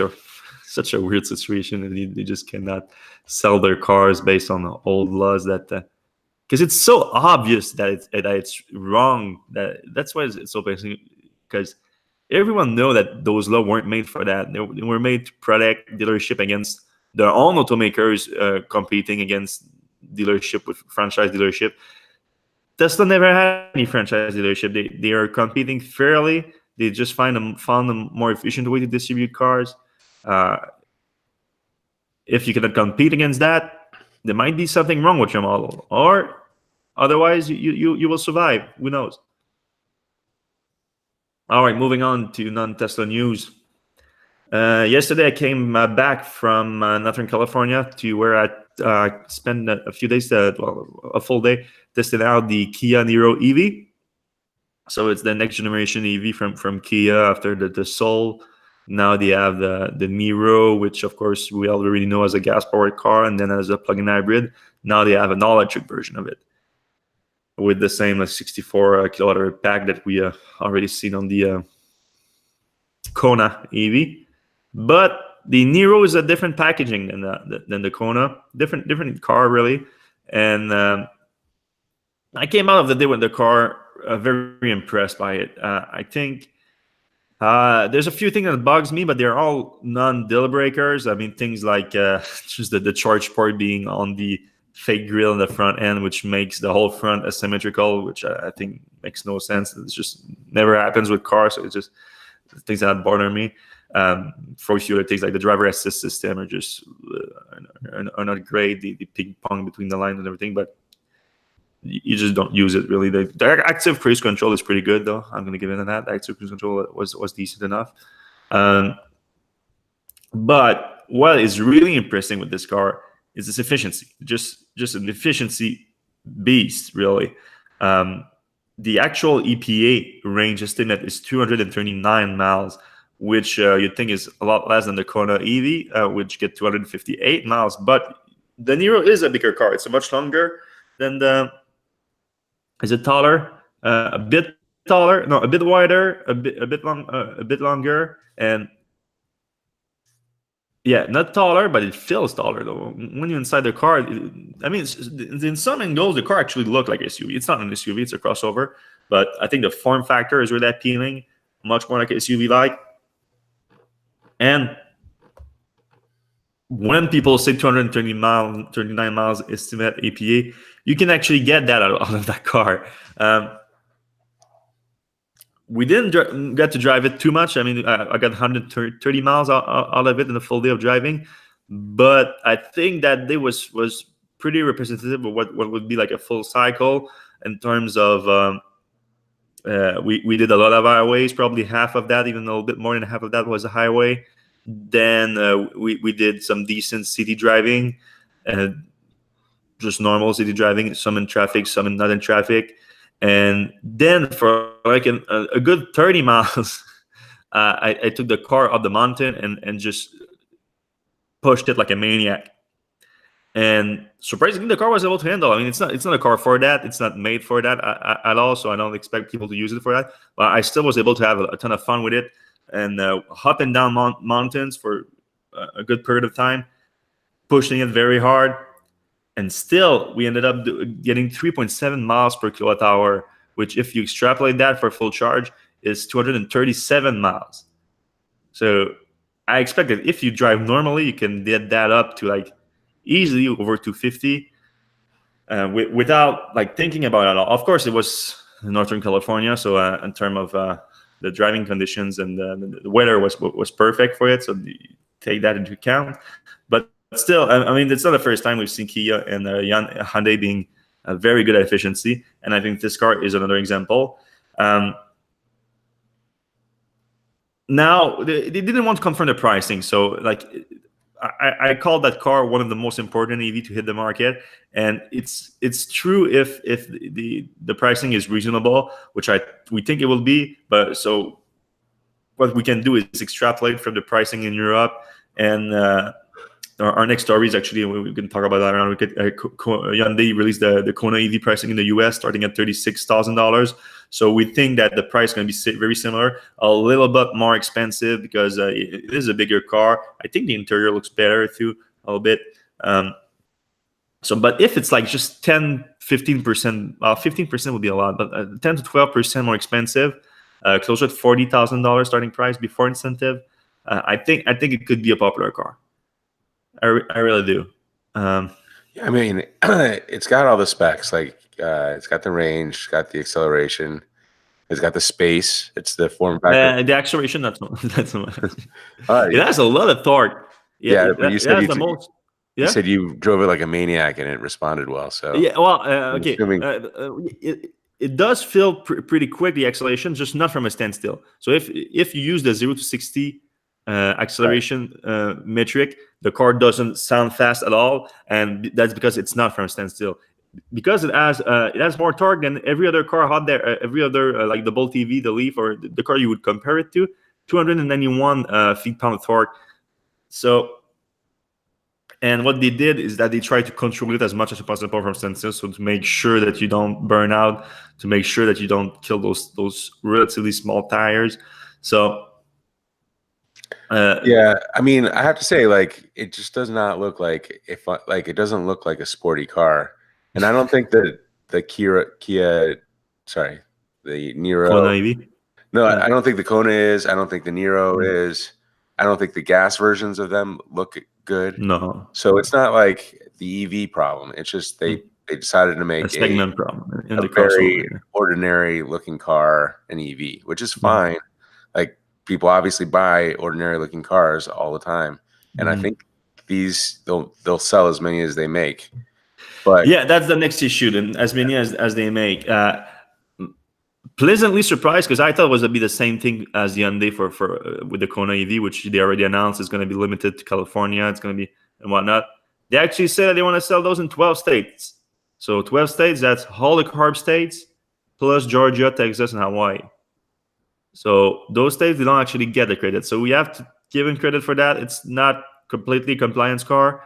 such a weird situation, and they just cannot sell their cars based on old laws that because it's so obvious that it's wrong. That's why it's so basic, because everyone know that those laws weren't made for that. They were made to protect dealership against their own automakers competing against dealership with franchise dealership. Tesla never had any franchise dealership. They are competing fairly. They just found a more efficient way to distribute cars. Uh, if you cannot compete against that, there might be something wrong with your model, or otherwise you will survive. Who knows? All right, moving on to non-Tesla news. Yesterday, I came back from Northern California to where I spent a few days, a full day, testing out the Kia Niro EV. So it's the next generation EV from Kia after the Soul. Now they have the Niro, which of course we already know as a gas-powered car, and then as a plug-in hybrid. Now they have an all-electric version of it with the same 64 kilowatt-hour pack that we already seen on the Kona EV. But the Niro is a different packaging than the Kona, different car really. And I came out of the day with the car very impressed by it. I think there's a few things that bugs me, but they're all non-deal breakers. I mean, things like just the charge port being on the fake grill in the front end, which makes the whole front asymmetrical, which I think makes no sense. It just never happens with cars, so it's just things that bother me. For a few other things like the driver assist system are just are not great. The ping pong between the lines and everything, but you just don't use it really. The active cruise control is pretty good though. I'm gonna give it that. The active cruise control was decent enough. But what is really impressive with this car is its efficiency. Just an efficiency beast, really. The actual EPA range estimate is 239 miles, which you'd think is a lot less than the Kona EV, which get 258 miles. But the Niro is a bigger car. It's much longer than the. Is it taller? A bit taller? No, a bit wider. A bit longer, and yeah, not taller, but it feels taller though. When you're inside the car, I mean, in some angles, the car actually looks like SUV. It's not an SUV; it's a crossover. But I think the form factor is really appealing, much more like SUV-like. And when people say 39 miles estimate APA, you can actually get that out of that car. We didn't get to drive it too much. I mean, I got 130 miles out of it in a full day of driving, but I think that day was pretty representative of what would be like a full cycle in terms of we did a lot of highways. Probably half of that, even a little bit more than half of that, was a highway. Then we did some decent city driving, just normal city driving, some in traffic, some not in traffic. And then for like a good 30 miles, I took the car up the mountain and just pushed it like a maniac. And surprisingly, the car was able to handle. I mean, it's not a car for that. It's not made for that at all. So I don't expect people to use it for that. But I still was able to have a ton of fun with it and hopping down mountains for a good period of time, pushing it very hard. And still, we ended up getting 3.7 miles per kilowatt hour, which if you extrapolate that for full charge is 237 miles. So I expect that if you drive normally, you can get that up to like easily over 250 without like thinking about it at all. Of course, it was Northern California, so in terms of the driving conditions and the weather was perfect for it, so take that into account. But still, I mean, it's not the first time we've seen Kia and Hyundai being very good at efficiency, and I think this car is another example. Now, they didn't want to confirm the pricing, so like I call that car one of the most important EV to hit the market, and it's true if the pricing is reasonable, which we think it will be. But so what we can do is extrapolate from the pricing in Europe, and our next story is actually we can talk about that around. Hyundai released the Kona EV pricing in the US starting at $36,000. So we think that the price is going to be very similar, a little bit more expensive because it is a bigger car. I think the interior looks better too, a little bit. But if it's like just 10, 15%, 15% would be a lot, but 10 to 12% more expensive, closer to $40,000 starting price before incentive. I think it could be a popular car. I really do. Yeah, I mean, it's got all the specs. Like, it's got the range, it's got the acceleration, it's got the space. It's the form factor. The acceleration, not so much. Uh, It has a lot of torque. Yeah, yeah, but you it said has the most. you Yeah. said you drove it like a maniac and it responded well. So Yeah. Well, I'm okay. assuming, It does feel pretty quick, the acceleration, just not from a standstill. So if you use the 0 to 60 acceleration metric, the car doesn't sound fast at all, and that's because it's not from a standstill. Because it has more torque than every other car out there, every other like the Bolt EV, the Leaf, or the car you would compare it to, 291 feet-pound of torque. So, and what they did is that they tried to control it as much as possible from standstill, so to make sure that you don't burn out, to make sure that you don't kill those relatively small tires. So, yeah, I mean, I have to say, like, it just does not look like it doesn't look like a sporty car, and I don't think that the sorry, the Kona Niro. EV. No, I don't think the Kona is. I don't think the Niro is. I don't think the gas versions of them look good. No. So it's not like the EV problem. It's just they decided to make a segment problem in a the very crossover. ordinary looking car an EV, which is fine. Like, people obviously buy ordinary looking cars all the time, and I think they'll sell as many as they make. But Yeah, that's the next issue. Then, as many as they make. Pleasantly surprised, because I thought it was going to be the same thing as the Hyundai for with the Kona EV, which they already announced is going to be limited to California. It's going to be and whatnot. They actually said that they want to sell those in 12 states. So 12 states, that's all the CARB states, plus Georgia, Texas, and Hawaii. So those states, they don't actually get the credit. So we have to give them credit for that. It's not completely compliance car.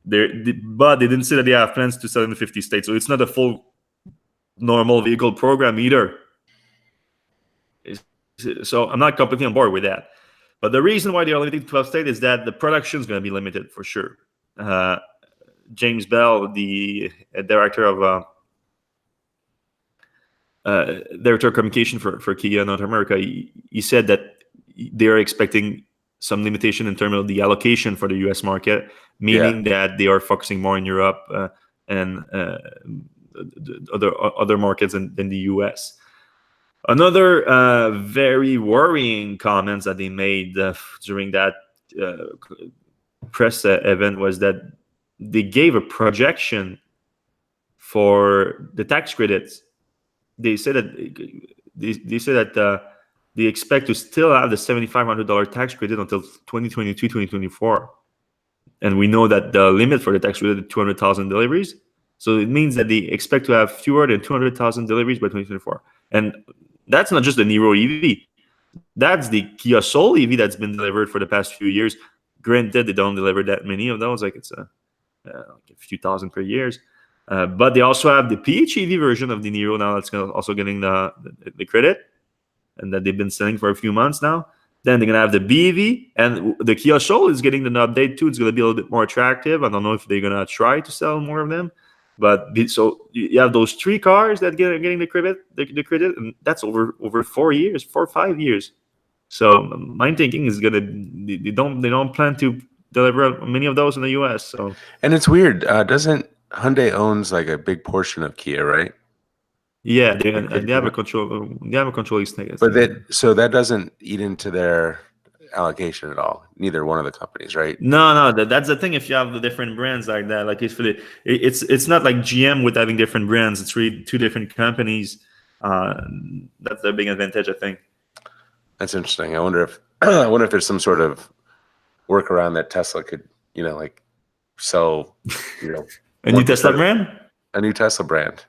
But they didn't say that they have plans to sell in the 50 states. So it's not a full normal vehicle program either. So I'm not completely on board with that. But the reason why they're limiting to 12 states is that the production is going to be limited for sure. James Bell, the director of communication for Kia North America, he said that they're expecting some limitation in terms of the allocation for the U.S. market, meaning that they are focusing more in Europe and other markets than the U.S. Another very worrying comments that they made during that press event was that they gave a projection for the tax credits. They said that they expect to still have the $7,500 tax credit until 2022, 2024. And we know that the limit for the tax credit is 200,000 deliveries. So it means that they expect to have fewer than 200,000 deliveries by 2024. And that's not just the Niro EV. That's the Kia Soul EV that's been delivered for the past few years. Granted, they don't deliver that many of those. Like, it's like a few thousand per year. But they also have the PHEV version of the Niro now that's also getting the credit, and that they've been selling for a few months now. Then they're going to have the BEV, and the Kia Soul is getting an update too. It's going to be a little bit more attractive. I don't know if they're going to try to sell more of them. But so you have those three cars that are getting the credit, and that's over 4 years, 4 or 5 years. So my thinking is they don't plan to deliver many of those in the US. So, and it's weird. Doesn't Hyundai owns like a big portion of Kia, right? Yeah, they have a control. They have a controlling stake. But that doesn't eat into their allocation at all. Neither one of the companies, right? No, that's the thing. If you have the different brands like that, like it's not like GM with having different brands. It's really two different companies. That's the big advantage, I think. That's interesting. I wonder if there's some sort of workaround that Tesla could, like sell, a new Tesla brand. A new Tesla brand.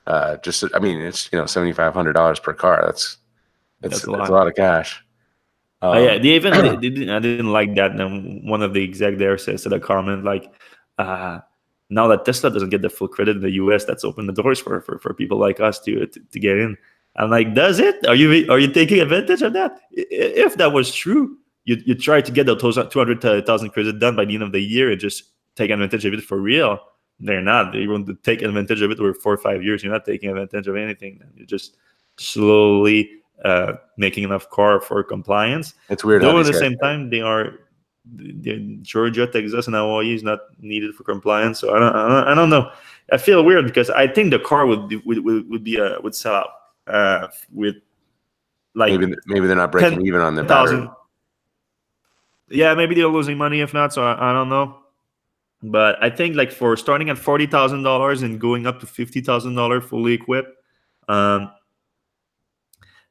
It's $7,500 per car. That's a lot of cash. Yeah, they didn't. I didn't like that. And one of the exec there said a comment like, "Now that Tesla doesn't get the full credit in the US, that's opened the doors for people like us to get in." I'm like, does it? Are you taking advantage of that? If that was true, you try to get the 200,000 credit done by the end of the year and just take advantage of it for real. They're not. They want to take advantage of it over 4 or 5 years. You're not taking advantage of anything. You're just slowly making enough car for compliance. It's weird. Though at the same time, Georgia, Texas, and Hawaii is not needed for compliance. So I don't know. I feel weird because I think the car would sell out with like maybe they're not breaking even on the battery. Yeah, maybe they're losing money if not. So I don't know. But I think like for starting at $40,000 and going up to $50,000 fully equipped,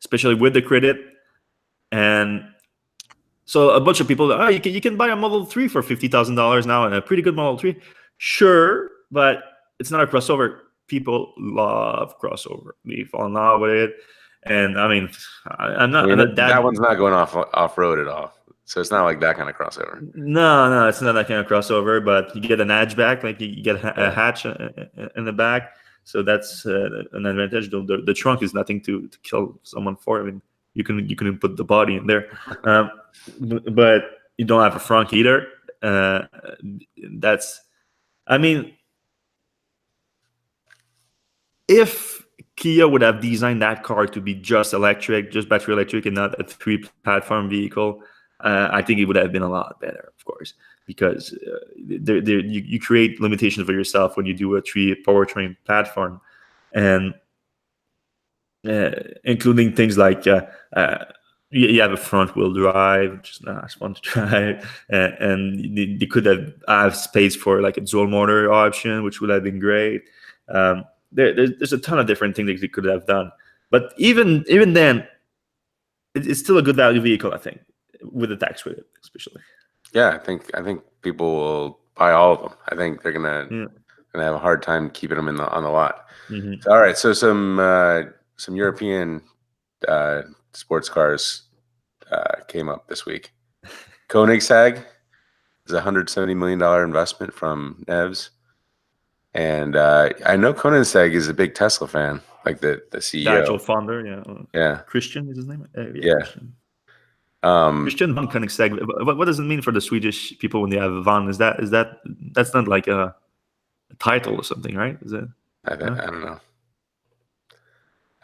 especially with the credit, and so a bunch of people, you can buy a Model 3 for $50,000 now, and a pretty good Model 3. Sure, but it's not a crossover. People love crossover. They fall in love with it, and I mean, I'm not that one's not going off road at all. So it's not like that kind of crossover. No, it's not that kind of crossover. But you get an hatchback, like you get a hatch in the back, so that's an advantage. The trunk is nothing to kill someone for. I mean, you can put the body in there, but you don't have a front either. I mean, if Kia would have designed that car to be just electric, just battery electric, and not a 3-platform vehicle, I think it would have been a lot better, of course, because you create limitations for yourself when you do a 3-powertrain platform, and including things like you have a front-wheel drive, which is not as fun to drive, and they could have space for like a dual motor option, which would have been great. There's a ton of different things that they could have done, but even then, it's still a good value vehicle, I think, with the tax credit, especially. Yeah, I think people will buy all of them. I think they're gonna have a hard time keeping them on the lot. Mm-hmm. So, all right, so some European sports cars came up this week. Koenigsegg is a $170 million investment from NEVs. And I know Koenigsegg is a big Tesla fan, like the CEO. The actual founder, yeah. Christian is his name? Yeah. Christian. Christian von Koenigsegg. What does it mean for the Swedish people when they have von? That's not like a title or something, right? Is it? I don't know.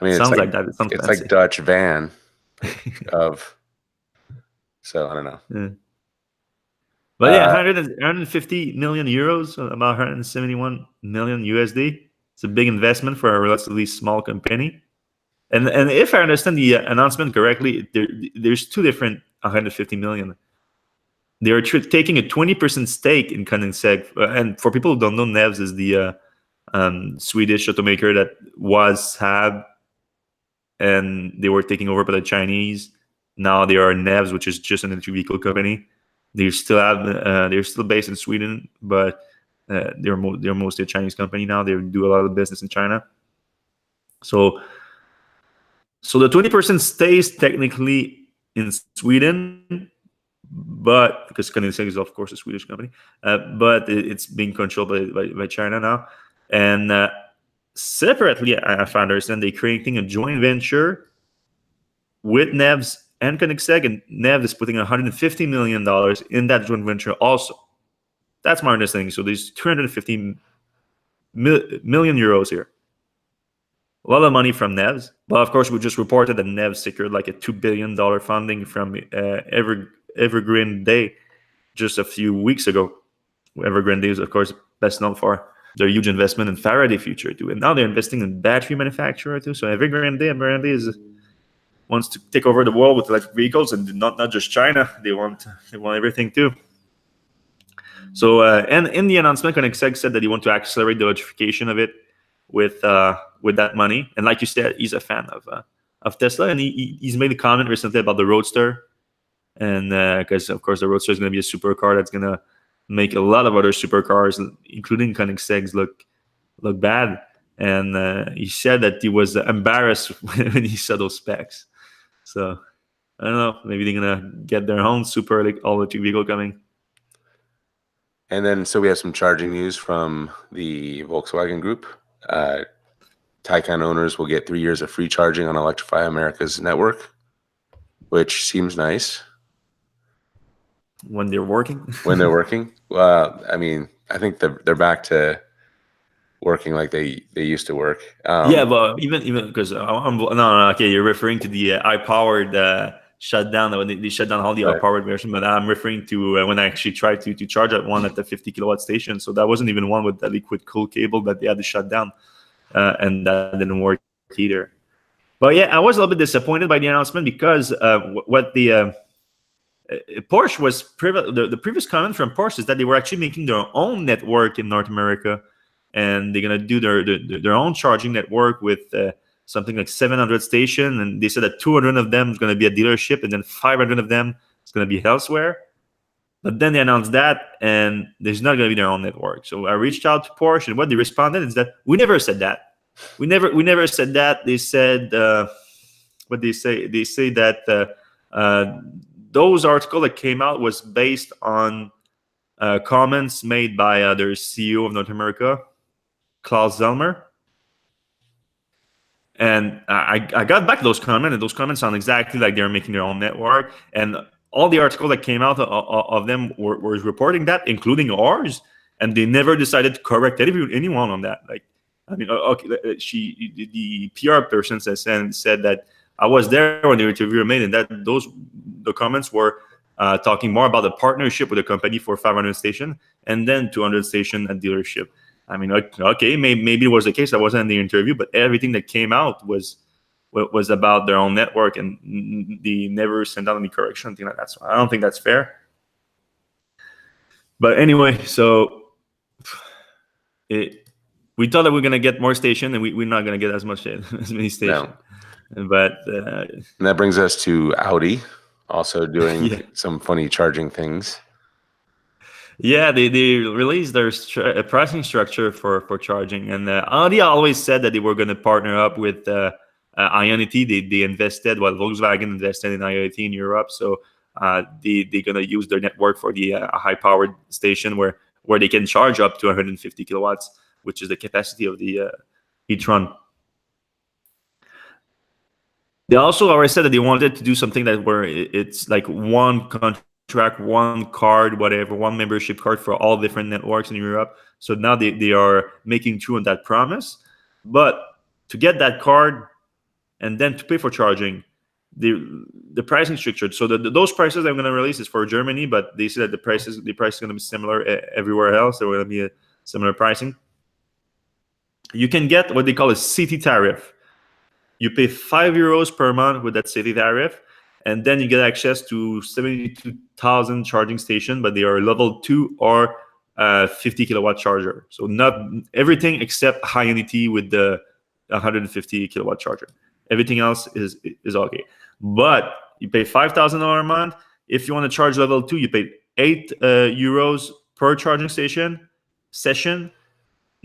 I mean, it sounds like that. It's like Dutch van of. So I don't know. Yeah. But 150 million euros, about 171 million USD. It's a big investment for a relatively small company. And if I understand the announcement correctly, there's two different 150 million. They are taking a 20% stake in Koenigsegg. And for people who don't know, NEVs is the Swedish automaker that was Saab, and they were taken over by the Chinese. Now they are NEVs, which is just an electric vehicle company. They're still based in Sweden, but they're mostly a Chinese company now. They do a lot of business in China. So the 20% stays technically in Sweden, but because Koenigsegg is of course a Swedish company, but it's being controlled by China now. And separately, if I understand, they're creating a joint venture with NEVs and Koenigsegg, and NEV is putting $150 million in that joint venture also. That's my understanding. So there's 250 million euros here. A lot of money from NEVs. But of course, we just reported that NEVs secured like a $2 billion funding from Evergrande just a few weeks ago. Evergrande is, of course, best known for their huge investment in Faraday Future too. And now they're investing in battery manufacturer too. So Evergrande wants to take over the world with electric vehicles, and not just China. They want everything too. So and in the announcement, Koenigsegg said that he want to accelerate the electrification of it with that money. And like you said, he's a fan of Tesla, and he's made a comment recently about the Roadster, and because of course the Roadster is going to be a supercar that's going to make a lot of other supercars, including Koenigsegg's, look bad. And he said that he was embarrassed when he saw those specs. So I don't know. Maybe they're gonna get their own super all-electric vehicle coming. And then, so we have some charging news from the Volkswagen Group. Taycan owners will get 3 years of free charging on Electrify America's network, which seems nice. When they're working. When they're working. Well, I mean, I think they're back to working like they used to work. Yeah, but even because no, okay, you're referring to the high powered shutdown when they shut down all the high powered version, but I'm referring to when I actually tried to charge at one at the 50 kilowatt station. So that wasn't even one with the liquid cool cable that they had to shut down, and that didn't work either. But yeah, I was a little bit disappointed by the announcement because what the Porsche was the previous comment from Porsche is that they were actually making their own network in North America, and they're gonna do their own charging network with something like 700 stations. And they said that 200 of them is gonna be a dealership, and then 500 of them is gonna be elsewhere. But then they announced that, and there's not gonna be their own network. So I reached out to Porsche, and what they responded is that we never said that. We never said that. They said what they say. They say that those article that came out was based on comments made by their CEO of North America, Klaus Zellmer. And I got back those comments, and those comments sound exactly like they're making their own network. And all the article that came out of them were reporting that, including ours. And they never decided to correct anyone on that. Like, I mean, okay, the PR person said that I was there when the interview was made, and that the comments were talking more about the partnership with the company for 500 station and then 200 station at dealership. I mean, okay, maybe it was the case. I wasn't in the interview, but everything that came out was about their own network, and they never sent out any correction, anything like that. So I don't think that's fair. But anyway, so we thought that we we're gonna get more station, and we're not gonna get as many stations. No. But and that brings us to Audi, also doing some funny charging things. Yeah, they released their pricing structure for charging, and Audi always said that they were going to partner up with Ionity. They invested, Volkswagen invested in Ionity in Europe, so they're going to use their network for the high-powered station where they can charge up to 150 kilowatts, which is the capacity of the e-tron. They also already said that they wanted to do something that where it's like one contract, one card, whatever, one membership card for all different networks in Europe. So now they are making true on that promise. But to get that card and then to pay for charging, the pricing structure. So those prices I'm going to release is for Germany, but they said that the price is going to be similar everywhere else. There will be a similar pricing. You can get what they call a city tariff. You pay €5 per month with that city tariff, and then you get access to 72,000 charging stations, but they are level 2 or 50 kilowatt charger. So not everything except Ionity with the 150 kilowatt charger. Everything else is okay. But you pay $5,000 a month. If you want to charge level 2, you pay €8 per charging session,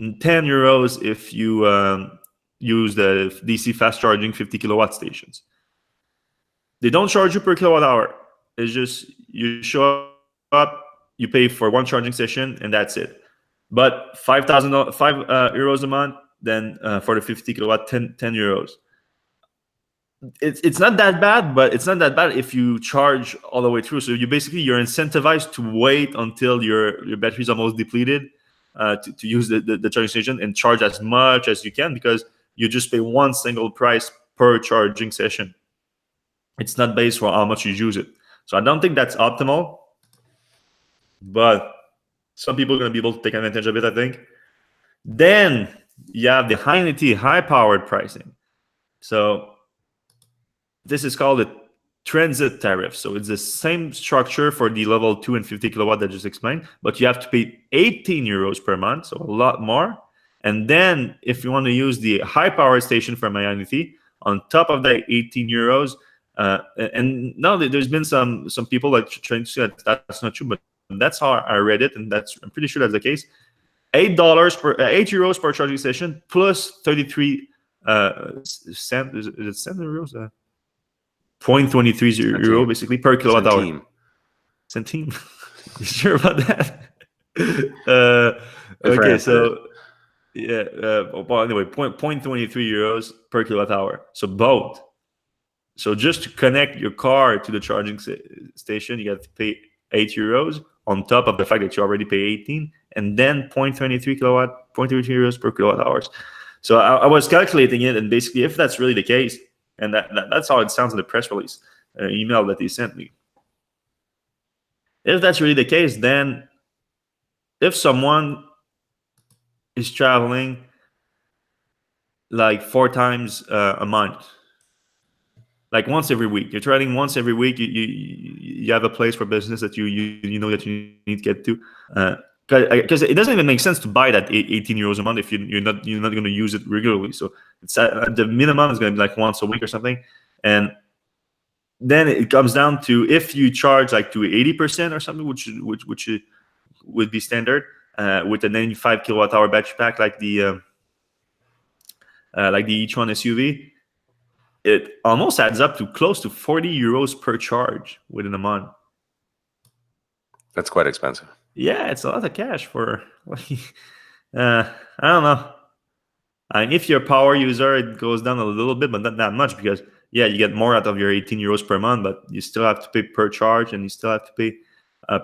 and €10 if you use the DC fast charging 50 kilowatt stations. They don't charge you per kilowatt hour. It's just you show up, you pay for one charging session, and that's it. But €5 a month, then for the 50 kilowatt, €10. It's not that bad, but it's not that bad if you charge all the way through. So you're incentivized to wait until your battery is almost depleted to use the charging station and charge as much as you can, because you just pay one single price per charging session. It's not based on how much you use it. So I don't think that's optimal, but some people are going to be able to take advantage of it, I think. Then you have the Ionity high-powered pricing. So this is called the transit tariff. So it's the same structure for the level 2 and 50 kilowatt that I just explained, but you have to pay €18 per month, so a lot more. And then if you want to use the high-powered station from Ionity, on top of that €18, and now there's been some people like trying to say that that's not true, but that's how I read it, and I'm pretty sure that's the case. €8 per charging station plus 33 cent. Is it cent or euros? 0.23 euro basically per kilowatt hour. Centime. You sure about that? Okay, so yeah. Well, anyway, 0.23 euros per kilowatt hour. So both. So just to connect your car to the charging station, you got to pay €8 on top of the fact that you already pay 18, and then 0.23 0.33 euros per kilowatt hours. So I was calculating it, and basically, if that's really the case, and that's how it sounds in the press release email that they sent me. If that's really the case, then if someone is traveling like 4 times a month, like once every week, you're traveling once every week, you have a place for business that you know that you need to get to, because it doesn't even make sense to buy that 18 euros a month if you're not going to use it regularly. So it's the minimum is going to be like once a week or something, and then it comes down to if you charge like to 80% or something, which would be standard with a 95 kilowatt hour battery pack like the e-tron SUV. It almost adds up to close to 40 euros per charge within a month. That's quite expensive. Yeah, it's a lot of cash for. I don't know. If you're a power user, it goes down a little bit, but not that much because you get more out of your 18 euros per month, but you still have to pay per charge and you still have to pay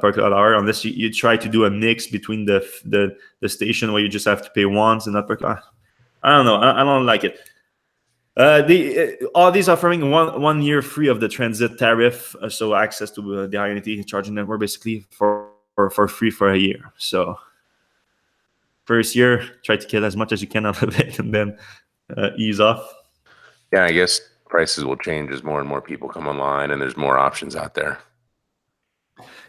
per kilowatt hour unless you try to do a mix between the station where you just have to pay once and not per. I don't know. I don't like it. All these offering 1 year free of the transit tariff, so access to the high energy charging network basically for free for a year. So first year, try to get as much as you can out of it, and then ease off. Yeah, I guess prices will change as more and more people come online, and there's more options out there.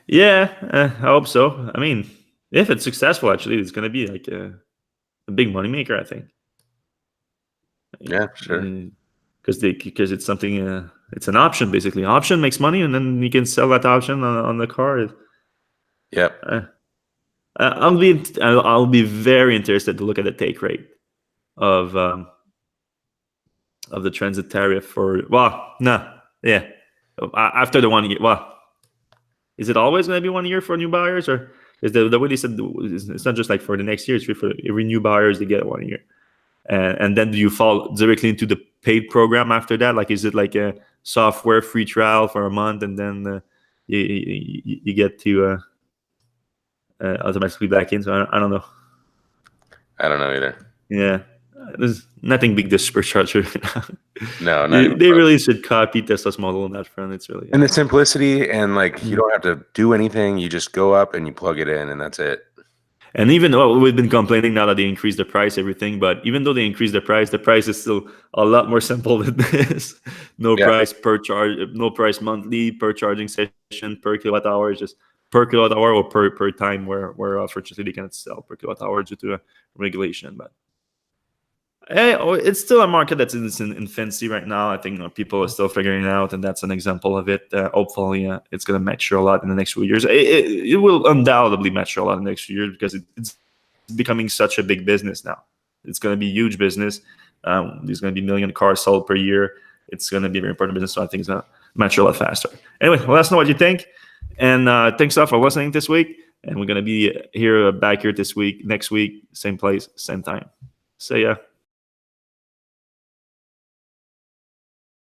Yeah, I hope so. I mean, if it's successful, actually, it's going to be like a big moneymaker, I think. Yeah, sure. Because it's something. It's an option basically. Option makes money, and then you can sell that option on the car. Yep. I'll be very interested to look at the take rate of the transit tariff after the 1 year. Is it always going to be 1 year for new buyers, or is the way they said it's not just like for the next year? It's for every new buyers they get 1 year, and then do you fall directly into the paid program after that? Like, is it like a software free trial for a month, and then you get to automatically back in? So I don't know. I don't know either. Yeah, there's nothing big this supercharger. No, they really should copy Tesla's model on that front. It's really and the simplicity, and like you don't have to do anything. You just go up and you plug it in, and that's it. And even though we've been complaining now that they increased the price, everything, but even though they increased the price is still a lot more simple than this. No price per charge, no price monthly per charging session, per kilowatt hour, just per kilowatt hour or per time where unfortunately they cannot sell per kilowatt hour due to a regulation. But it's still a market that's in its infancy right now. I think people are still figuring it out, and that's an example of it. Hopefully, it's going to mature a lot in the next few years. It will undoubtedly mature a lot in the next few years because it's becoming such a big business now. It's going to be a huge business. There's going to be 1 million cars sold per year. It's going to be a very important business, so I think it's going to mature a lot faster. Anyway, let us know what you think, and thanks a lot for listening this week. And we're going to be back here next week, same place, same time. See ya.